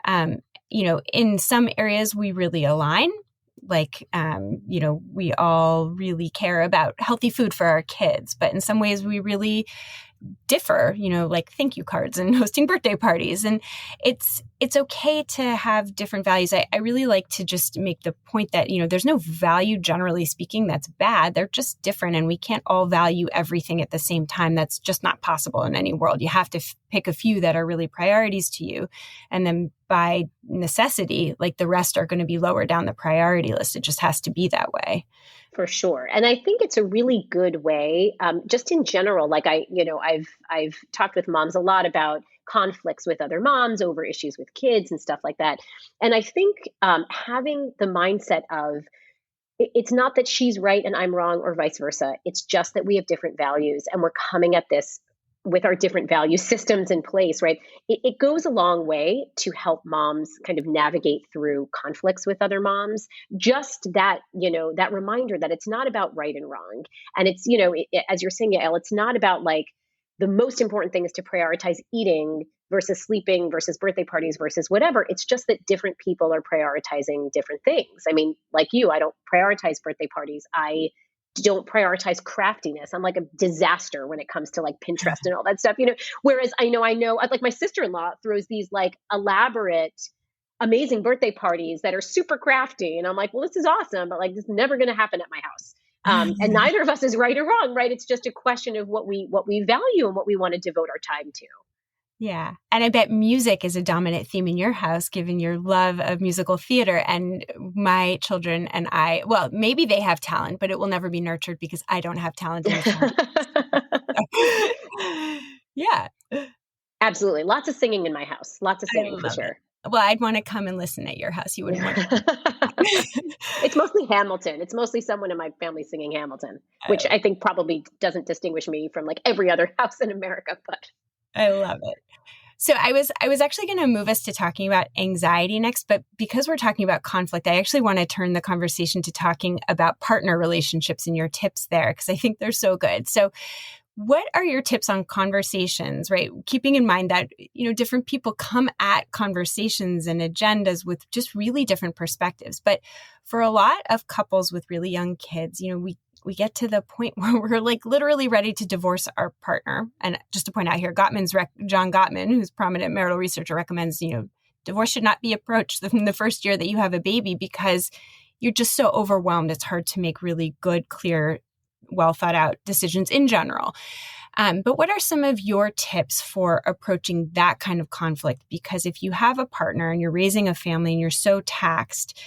in some areas we really align. Like, we all really care about healthy food for our kids, but in some ways we really differ, like thank you cards and hosting birthday parties. And it's okay to have different values. I really like to just make the point that, there's no value, generally speaking, that's bad. They're just different. And we can't all value everything at the same time. That's just not possible in any world. You have to pick a few that are really priorities to you. And then by necessity, like the rest are going to be lower down the priority list. It just has to be that way. For sure. And I think it's a really good way, just in general, like I've talked with moms a lot about conflicts with other moms over issues with kids and stuff like that. And I think having the mindset of, it's not that she's right and I'm wrong or vice versa. It's just that we have different values and we're coming at this with our different value systems in place, right? It goes a long way to help moms kind of navigate through conflicts with other moms. Just that, that reminder that it's not about right and wrong. And it's, as you're saying, Yael, it's not about like the most important thing is to prioritize eating versus sleeping versus birthday parties versus whatever. It's just that different people are prioritizing different things. I mean, like you, I don't prioritize birthday parties. I don't prioritize craftiness. I'm like a disaster when it comes to like Pinterest and all that stuff, whereas I know, like my sister-in-law throws these like elaborate, amazing birthday parties that are super crafty. And I'm like, well, this is awesome, but like, this is never going to happen at my house. And neither of us is right or wrong, right? It's just a question of what we value and what we want to devote our time to. Yeah. And I bet music is a dominant theme in your house, given your love of musical theater. And my children and I, well, maybe they have talent, but it will never be nurtured because I don't have talent in the Yeah. Absolutely. Lots of singing in my house. Lots of singing for sure. Well, I'd want to come and listen at your house. You wouldn't want to. It's mostly Hamilton. It's mostly someone in my family singing Hamilton, which I think probably doesn't distinguish me from like every other house in America, but I love it. So I was actually going to move us to talking about anxiety next, but because we're talking about conflict, I actually want to turn the conversation to talking about partner relationships and your tips there, because I think they're so good. So what are your tips on conversations, right? Keeping in mind that, different people come at conversations and agendas with just really different perspectives. But for a lot of couples with really young kids, we get to the point where we're like literally ready to divorce our partner. And just to point out here, John Gottman, who's prominent marital researcher, recommends, divorce should not be approached in the first year that you have a baby because you're just so overwhelmed. It's hard to make really good, clear, well thought out decisions in general. But what are some of your tips for approaching that kind of conflict? Because if you have a partner and you're raising a family and you're so taxed,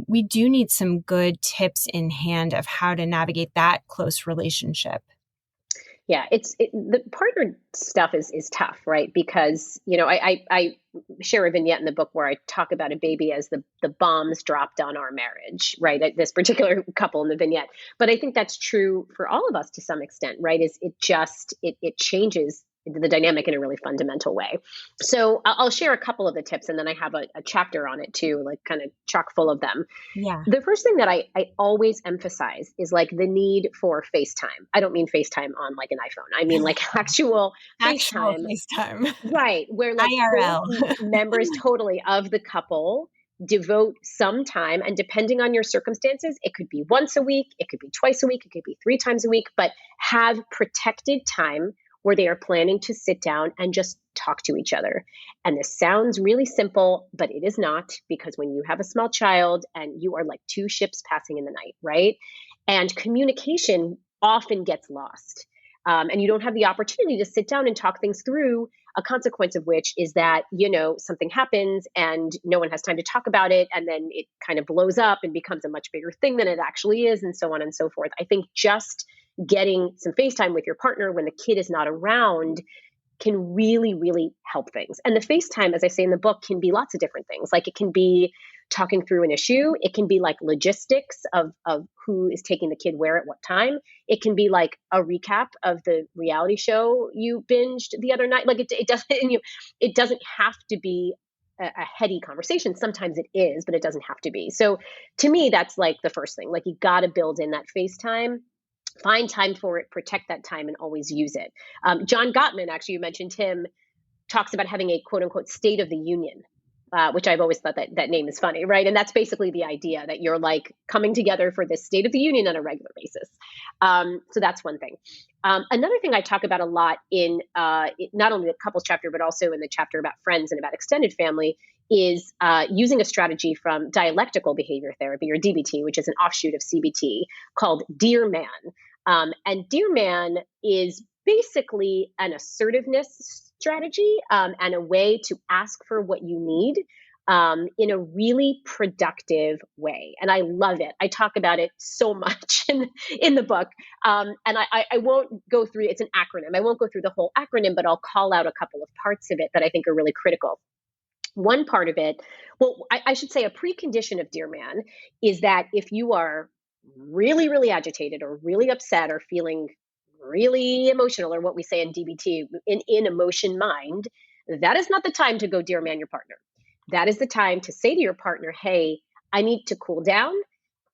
we do need some good tips in hand of how to navigate that close relationship. Yeah, the partner stuff is tough, right? Because, I share a vignette in the book where I talk about a baby as the bombs dropped on our marriage, right? This particular couple in the vignette. But I think that's true for all of us to some extent, right? It changes the dynamic in a really fundamental way. So I'll share a couple of the tips and then I have a chapter on it too, like kind of chock full of them. Yeah. The first thing that I always emphasize is like the need for FaceTime. I don't mean FaceTime on like an iPhone. I mean like actual FaceTime. Right. Where like IRL members totally of the couple devote some time, and depending on your circumstances, it could be once a week, it could be twice a week, it could be 3 times a week, but have protected time where they are planning to sit down and just talk to each other. And this sounds really simple, but it is not, because when you have a small child and you are like 2 ships passing in the night, right? And communication often gets lost. And you don't have the opportunity to sit down and talk things through, a consequence of which is that, something happens and no one has time to talk about it. And then it kind of blows up and becomes a much bigger thing than it actually is, and so on and so forth. I think just getting some FaceTime with your partner when the kid is not around can really, really help things. And the FaceTime, as I say in the book, can be lots of different things. Like it can be talking through an issue. It can be like logistics of who is taking the kid where at what time. It can be like a recap of the reality show you binged the other night. Like it doesn't have to be a heady conversation. Sometimes it is, but it doesn't have to be. So to me, that's like the first thing. Like you got to build in that FaceTime. Find time for it, protect that time, and always use it. John Gottman, actually, you mentioned him, talks about having a quote unquote State of the Union, which I've always thought that name is funny, right? And that's basically the idea that you're like coming together for this State of the Union on a regular basis. So that's one thing. Another thing I talk about a lot in not only the couples chapter, but also in the chapter about friends and about extended family is using a strategy from dialectical behavior therapy, or DBT, which is an offshoot of CBT, called Dear Man. And Dear Man is basically an assertiveness strategy and a way to ask for what you need in a really productive way. And I love it. I talk about it so much in the book. And I won't go through, it's an acronym. I won't go through the whole acronym, but I'll call out a couple of parts of it that I think are really critical. One part of it, I should say a precondition of Dear Man is that if you are really, really agitated or really upset or feeling really emotional, or what we say in DBT, in emotion mind, that is not the time to go Dear Man your partner. That is the time to say to your partner, hey, I need to cool down.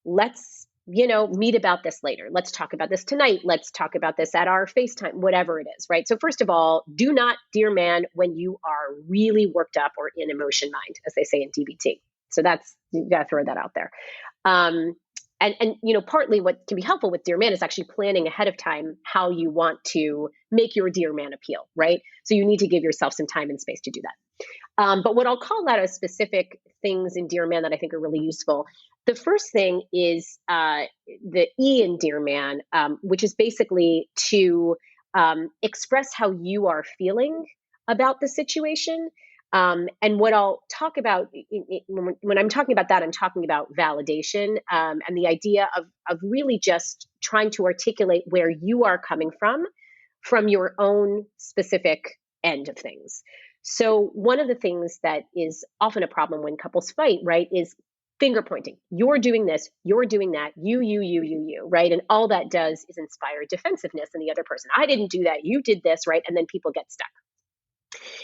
Let's, meet about this later. Let's talk about this tonight. Let's talk about this at our FaceTime, whatever it is, right? So first of all, do not Dear Man when you are really worked up or in emotion mind, as they say in DBT. So you got to throw that out there. And partly what can be helpful with Dear Man is actually planning ahead of time how you want to make your Dear Man appeal, right? So you need to give yourself some time and space to do that. But what I'll call out as specific things in Dear Man that I think are really useful. The first thing is the E in Dear Man, which is basically to express how you are feeling about the situation. And what I'll talk about when I'm talking about that, I'm talking about validation and the idea of really just trying to articulate where you are coming from your own specific end of things. So one of the things that is often a problem when couples fight, right, is finger pointing. You're doing this, you're doing that, you, right? And all that does is inspire defensiveness in the other person. I didn't do that, you did this, right? And then people get stuck.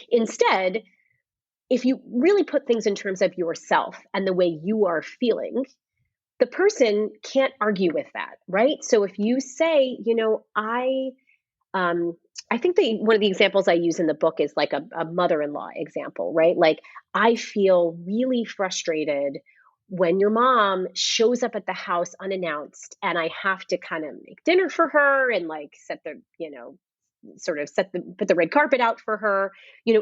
Instead, if you really put things in terms of yourself and the way you are feeling, the person can't argue with that, right? So if you say, I think that one of the examples I use in the book is like a mother-in-law example, right? Like, I feel really frustrated when your mom shows up at the house unannounced and I have to kind of make dinner for her and like put the red carpet out for her,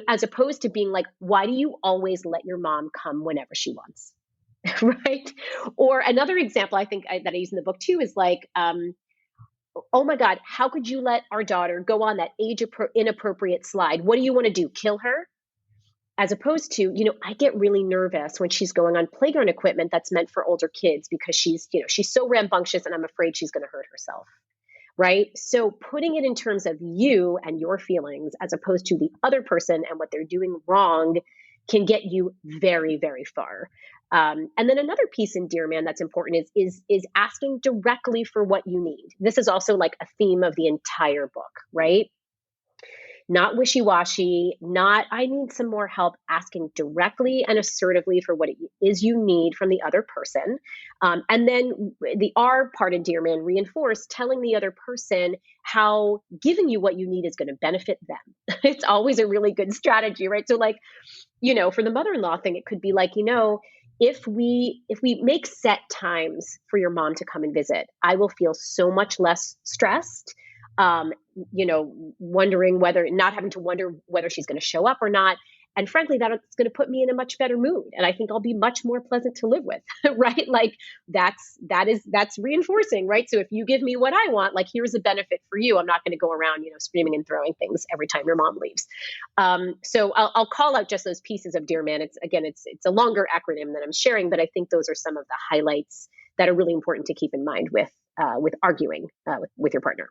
as opposed to being like, why do you always let your mom come whenever she wants? Right? Or another example I think that I use in the book too is like, oh my God, how could you let our daughter go on that inappropriate slide? What do you want to do? Kill her? As opposed to, I get really nervous when she's going on playground equipment that's meant for older kids because she's so rambunctious and I'm afraid she's going to hurt herself. Right? So putting it in terms of you and your feelings as opposed to the other person and what they're doing wrong can get you very, very far. And then another piece in Dear Man that's important is asking directly for what you need. This is also like a theme of the entire book, right? Not wishy-washy, not I need some more help, asking directly and assertively for what it is you need from the other person. And then the R part in Dear Man, reinforce, telling the other person how giving you what you need is going to benefit them. It's always a really good strategy, right? So like, for the mother-in-law thing, it could be like, if we make set times for your mom to come and visit, I will feel so much less stressed. Not having to wonder whether she's going to show up or not. And frankly, that's going to put me in a much better mood. And I think I'll be much more pleasant to live with, right? Like that's reinforcing, right? So if you give me what I want, like here's a benefit for you. I'm not going to go around, screaming and throwing things every time your mom leaves. So I'll call out just those pieces of Dear Man. It's a longer acronym that I'm sharing, but I think those are some of the highlights that are really important to keep in mind with arguing with your partner.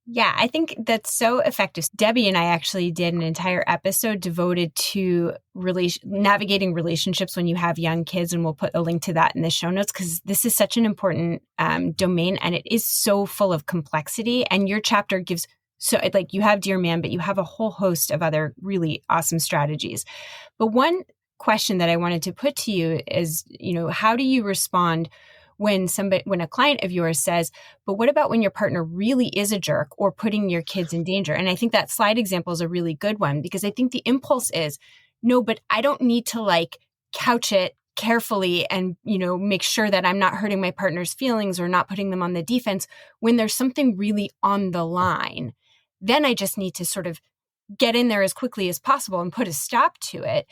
Yeah, I think that's so effective. Debbie and I actually did an entire episode devoted to navigating relationships when you have young kids, and we'll put a link to that in the show notes because this is such an important domain, and it is so full of complexity. And your chapter gives like you have Dear Man, but you have a whole host of other really awesome strategies. But one question that I wanted to put to you is, how do you respond when a client of yours says, but what about when your partner really is a jerk or putting your kids in danger? And I think that slide example is a really good one because I think the impulse is, no, but I don't need to like couch it carefully and, make sure that I'm not hurting my partner's feelings or not putting them on the defense when there's something really on the line. Then I just need to sort of get in there as quickly as possible and put a stop to it.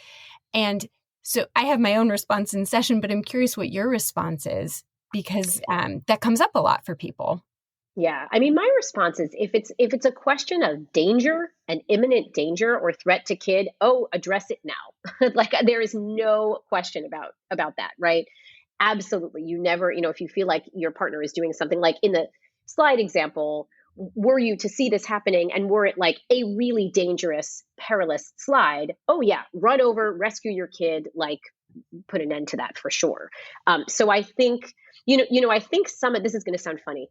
And so I have my own response in session, but I'm curious what your response is. Because that comes up a lot for people. Yeah. I mean, my response is if it's a question of danger, an imminent danger or threat to kid, address it now. Like there is no question about that, right? Absolutely. You never, if you feel like your partner is doing something like in the slide example, were you to see this happening and were it like a really dangerous, perilous slide, run over, rescue your kid, like put an end to that for sure. So I think, I think this is going to sound funny.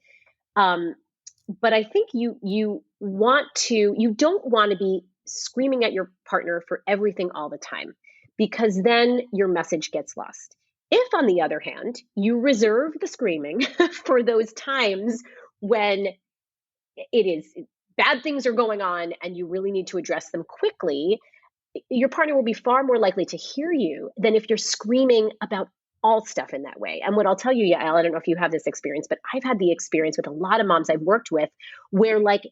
But I think you don't want to be screaming at your partner for everything all the time, because then your message gets lost. If, on the other hand, you reserve the screaming for those times when bad things are going on and you really need to address them quickly, your partner will be far more likely to hear you than if you're screaming about all stuff in that way. And what I'll tell you, Yael, I don't know if you have this experience, but I've had the experience with a lot of moms I've worked with where like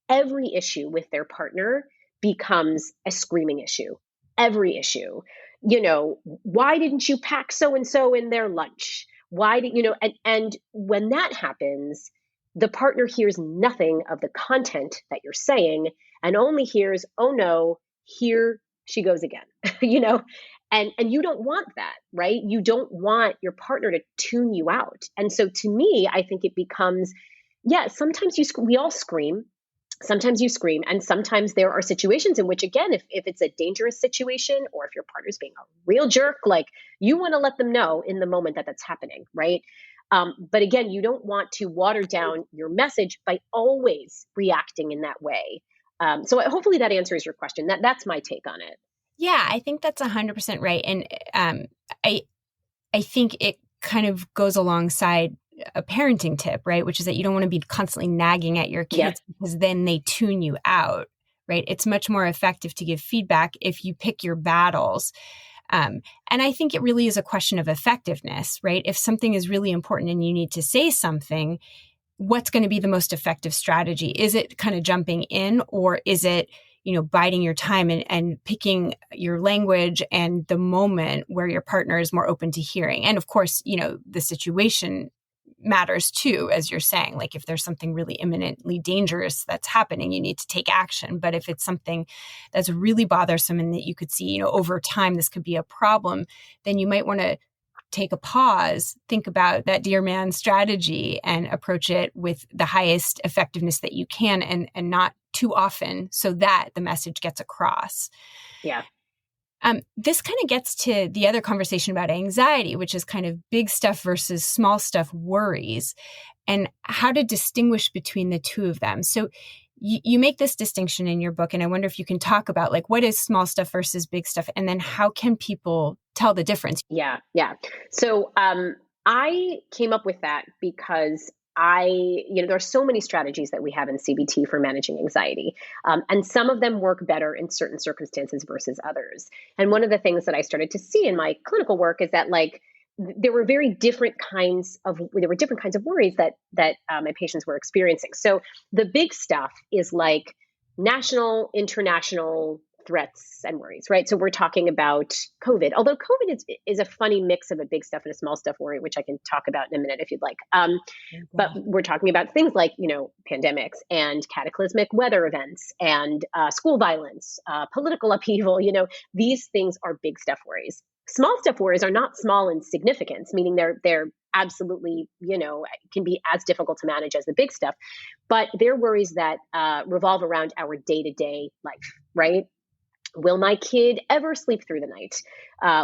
every issue with their partner becomes a screaming issue. Every issue. Why didn't you pack so-and-so in their lunch? Why did, and when that happens, the partner hears nothing of the content that you're saying and only hears, oh no, here she goes again, and you don't want that, right? You don't want your partner to tune you out. And so to me, I think it becomes, sometimes we all scream. Sometimes you scream. And sometimes there are situations in which, again, if it's a dangerous situation or if your partner's being a real jerk, like you want to let them know in the moment that that's happening, right? But again, you don't want to water down your message by always reacting in that way. So hopefully that answers your question. That's my take on it. Yeah, I think that's 100% right. And I think it kind of goes alongside a parenting tip, right? Which is that you don't want to be constantly nagging at your kids because then they tune you out, right? It's much more effective to give feedback if you pick your battles. And I think it really is a question of effectiveness, right? If something is really important and you need to say something, what's going to be the most effective strategy? Is it kind of jumping in, or is it, biding your time and picking your language and the moment where your partner is more open to hearing? And of course, the situation matters too, as you're saying. Like if there's something really imminently dangerous that's happening, you need to take action. But if it's something that's really bothersome and that you could see, over time, this could be a problem, then you might want to take a pause, think about that Dear Man strategy and approach it with the highest effectiveness that you can and not too often so that the message gets across. Yeah. This kind of gets to the other conversation about anxiety, which is kind of big stuff versus small stuff worries, and how to distinguish between the two of them. So you make this distinction in your book, and I wonder if you can talk about like what is small stuff versus big stuff, and then how can people tell the difference? Yeah. So I came up with that because there are so many strategies that we have in CBT for managing anxiety. And some of them work better in certain circumstances versus others. And one of the things that I started to see in my clinical work is that there were different kinds of worries that my patients were experiencing. So the big stuff is like national, international threats and worries, right? So we're talking about COVID, although COVID is a funny mix of a big stuff and a small stuff worry, which I can talk about in a minute if you'd like. But we're talking about things like, pandemics and cataclysmic weather events and school violence, political upheaval. These things are big stuff worries. Small stuff worries are not small in significance, meaning they're absolutely, can be as difficult to manage as the big stuff, but they're worries that revolve around our day-to-day life, right? Will my kid ever sleep through the night?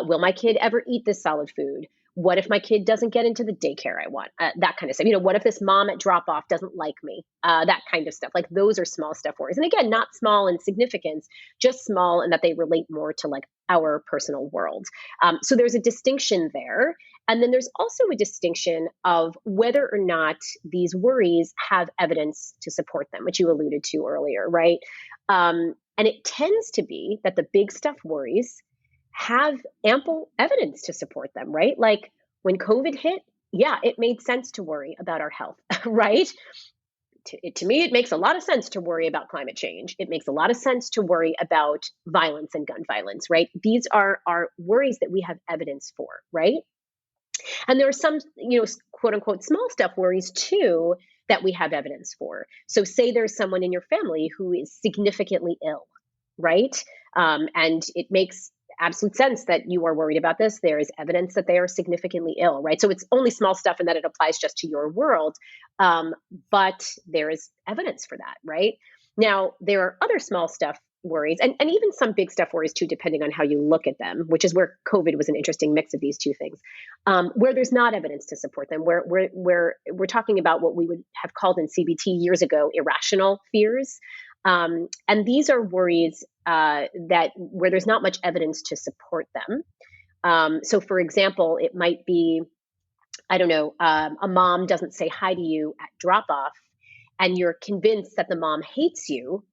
Will my kid ever eat this solid food? What if my kid doesn't get into the daycare I want? That kind of stuff. What if this mom at drop off doesn't like me? That kind of stuff. Like those are small stuff worries. And again, not small in significance, just small in that they relate more to like our personal world. So there's a distinction there. And then there's also a distinction of whether or not these worries have evidence to support them, which you alluded to earlier, right? And it tends to be that the big stuff worries have ample evidence to support them, right? Like when COVID hit, yeah, it made sense to worry about our health, right? To me, it makes a lot of sense to worry about climate change. It makes a lot of sense to worry about violence and gun violence, right? These are worries that we have evidence for, right? And there are some, quote unquote, small stuff worries too that we have evidence for. So say there's someone in your family who is significantly ill, right? And it makes absolute sense that you are worried about this. There is evidence that they are significantly ill, right? So it's only small stuff in that it applies just to your world. But there is evidence for that, right? Now, there are other small stuff worries and even some big stuff worries too, depending on how you look at them, which is where COVID was an interesting mix of these two things, where there's not evidence to support them, where we're talking about what we would have called in CBT years ago, irrational fears. And these are worries that where there's not much evidence to support them. So for example, it might be, I don't know, a mom doesn't say hi to you at drop off and you're convinced that the mom hates you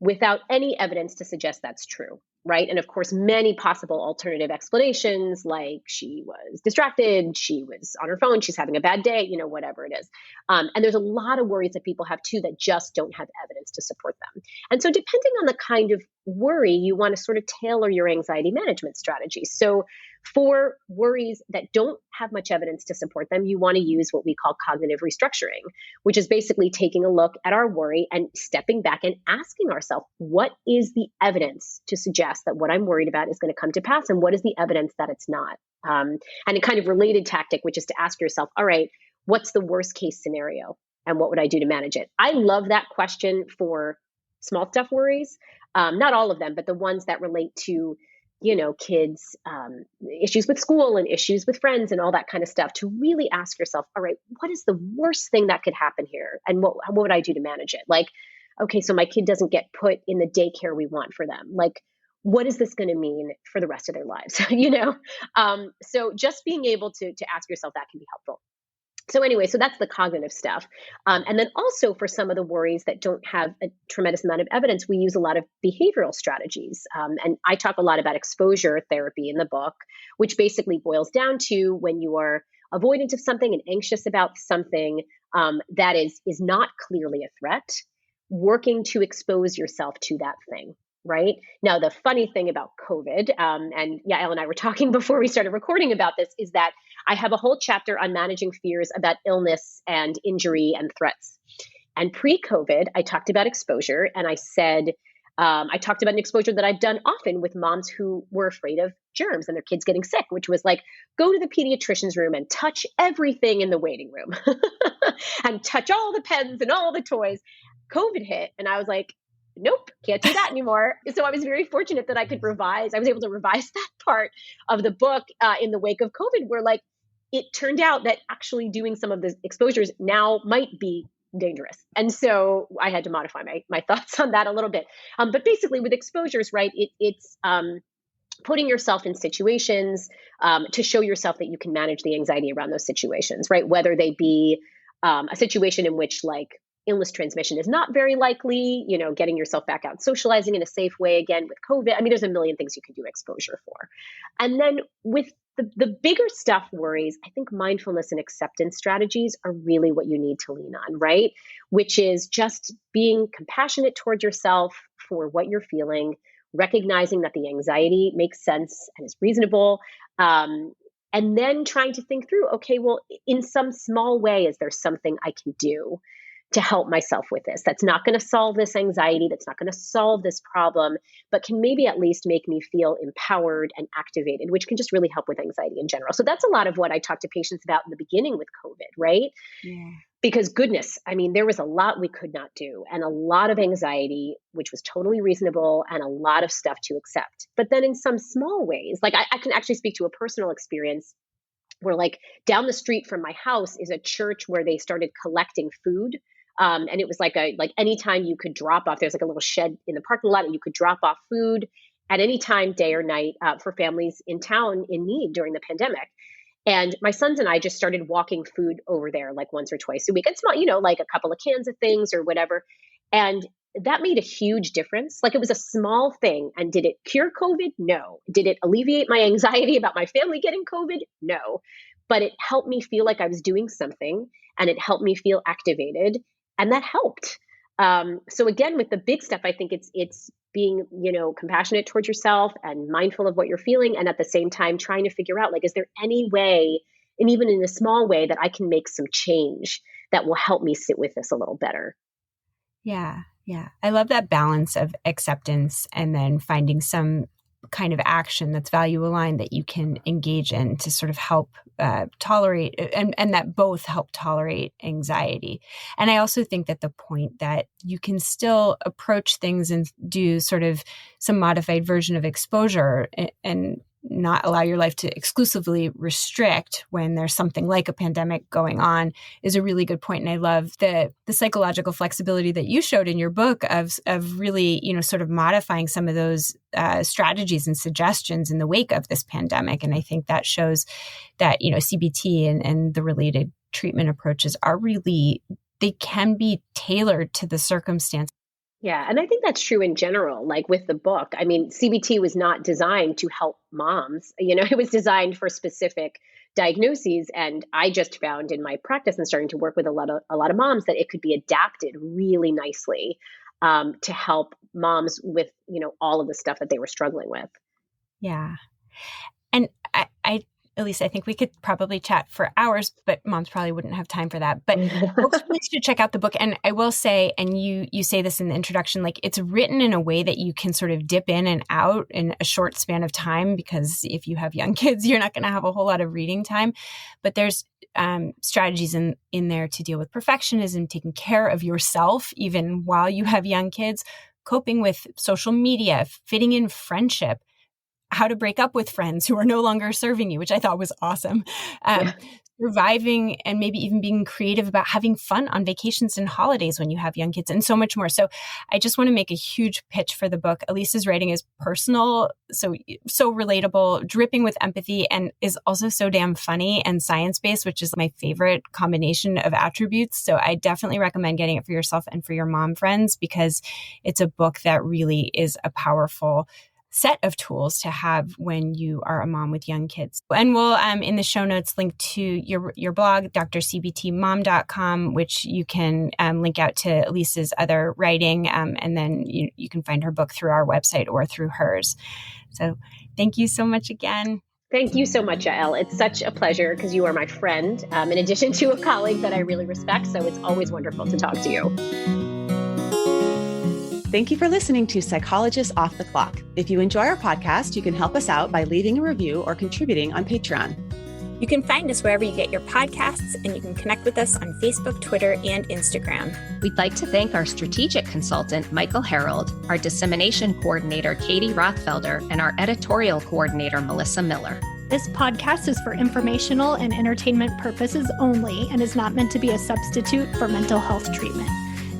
without any evidence to suggest that's true, right? And of course, many possible alternative explanations, like she was distracted, she was on her phone, she's having a bad day, whatever it is. And there's a lot of worries that people have too that just don't have evidence to support them. And so depending on the kind of worry, you want to sort of tailor your anxiety management strategy. So for worries that don't have much evidence to support them, you want to use what we call cognitive restructuring, which is basically taking a look at our worry and stepping back and asking ourselves, what is the evidence to suggest that what I'm worried about is going to come to pass? And what is the evidence that it's not? And a kind of related tactic, which is to ask yourself, all right, what's the worst case scenario? And what would I do to manage it? I love that question for small stuff worries. Not all of them, but the ones that relate to kids, issues with school and issues with friends and all that kind of stuff, to really ask yourself, all right, what is the worst thing that could happen here? And what would I do to manage it? Like, okay, so my kid doesn't get put in the daycare we want for them. Like, what is this going to mean for the rest of their lives? So just being able to ask yourself that can be helpful. So anyway, so that's the cognitive stuff. And then also for some of the worries that don't have a tremendous amount of evidence, we use a lot of behavioral strategies. And I talk a lot about exposure therapy in the book, which basically boils down to when you are avoidant of something and anxious about something that is not clearly a threat, working to expose yourself to that thing. Right now, the funny thing about COVID, and Yael and I were talking before we started recording about this, is that I have a whole chapter on managing fears about illness and injury and threats. And pre-COVID, I talked about exposure, and I said, I talked about an exposure that I've done often with moms who were afraid of germs and their kids getting sick, which was like, go to the pediatrician's room and touch everything in the waiting room and touch all the pens and all the toys. COVID hit, and I was like, nope, can't do that anymore. So I was very fortunate that I was able to revise that part of the book in the wake of COVID, where like it turned out that actually doing some of the exposures now might be dangerous. And so I had to modify my thoughts on that a little bit. But basically with exposures, right, it's putting yourself in situations to show yourself that you can manage the anxiety around those situations, right? Whether they be a situation in which like illness transmission is not very likely, getting yourself back out socializing in a safe way again with COVID. I mean, there's a million things you can do exposure for. And then with the bigger stuff worries, I think mindfulness and acceptance strategies are really what you need to lean on, right? Which is just being compassionate toward yourself for what you're feeling, recognizing that the anxiety makes sense and is reasonable. And then trying to think through, okay, well, in some small way, is there something I can do to help myself with this? That's not going to solve this anxiety. That's not going to solve this problem, but can maybe at least make me feel empowered and activated, which can just really help with anxiety in general. So that's a lot of what I talk to patients about in the beginning with COVID, right? Yeah. Because goodness, I mean, there was a lot we could not do and a lot of anxiety, which was totally reasonable, and a lot of stuff to accept. But then in some small ways, like I can actually speak to a personal experience where, like, down the street from my house is a church where they started collecting food. And it was like anytime you could drop off, there's like a little shed in the parking lot and you could drop off food at any time, day or night, for families in town in need during the pandemic. And my sons and I just started walking food over there like once or twice a week. It's small, like a couple of cans of things or whatever. And that made a huge difference. Like, it was a small thing. And did it cure COVID? No. Did it alleviate my anxiety about my family getting COVID? No. But it helped me feel like I was doing something, and it helped me feel activated. And that helped. So again, with the big stuff, I think it's being, compassionate towards yourself and mindful of what you're feeling. And at the same time, trying to figure out, like, is there any way, and even in a small way, that I can make some change that will help me sit with this a little better? Yeah. Yeah. I love that balance of acceptance and then finding some kind of action that's value aligned that you can engage in to sort of help tolerate, and that both help tolerate anxiety. And I also think that the point that you can still approach things and do sort of some modified version of exposure and not allow your life to exclusively restrict when there's something like a pandemic going on is a really good point. And I love the psychological flexibility that you showed in your book of really, sort of modifying some of those strategies and suggestions in the wake of this pandemic. And I think that shows that, CBT and the related treatment approaches are really, they can be tailored to the circumstance. Yeah. And I think that's true in general, like with the book. I mean, CBT was not designed to help moms. It was designed for specific diagnoses. And I just found in my practice and starting to work with a lot of moms that it could be adapted really nicely to help moms with, all of the stuff that they were struggling with. Yeah. And Ilyse, I think we could probably chat for hours, but moms probably wouldn't have time for that. But folks really should check out the book. And I will say, and you say this in the introduction, like, it's written in a way that you can sort of dip in and out in a short span of time, because if you have young kids, you're not going to have a whole lot of reading time. But there's strategies in there to deal with perfectionism, taking care of yourself, even while you have young kids, coping with social media, fitting in friendship, how to break up with friends who are no longer serving you, which I thought was awesome. Surviving and maybe even being creative about having fun on vacations and holidays when you have young kids, and so much more. So I just want to make a huge pitch for the book. Ilyse's writing is personal, so relatable, dripping with empathy, and is also so damn funny and science-based, which is my favorite combination of attributes. So I definitely recommend getting it for yourself and for your mom friends, because it's a book that really is a powerful set of tools to have when you are a mom with young kids. And we'll, in the show notes, link to your blog, drcbtmom.com, which you can link out to Ilyse's other writing. And then you can find her book through our website or through hers. So thank you so much again. Thank you so much, Yael. It's such a pleasure, because you are my friend, in addition to a colleague that I really respect. So it's always wonderful to talk to you. Thank you for listening to Psychologists Off the Clock. If you enjoy our podcast, you can help us out by leaving a review or contributing on Patreon. You can find us wherever you get your podcasts, and you can connect with us on Facebook, Twitter, and Instagram. We'd like to thank our strategic consultant, Michael Harold, our dissemination coordinator, Katie Rothfelder, and our editorial coordinator, Melissa Miller. This podcast is for informational and entertainment purposes only and is not meant to be a substitute for mental health treatment.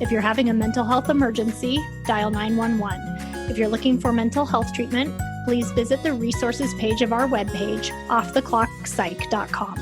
If you're having a mental health emergency, dial 911. If you're looking for mental health treatment, please visit the resources page of our webpage, offtheclockpsych.com.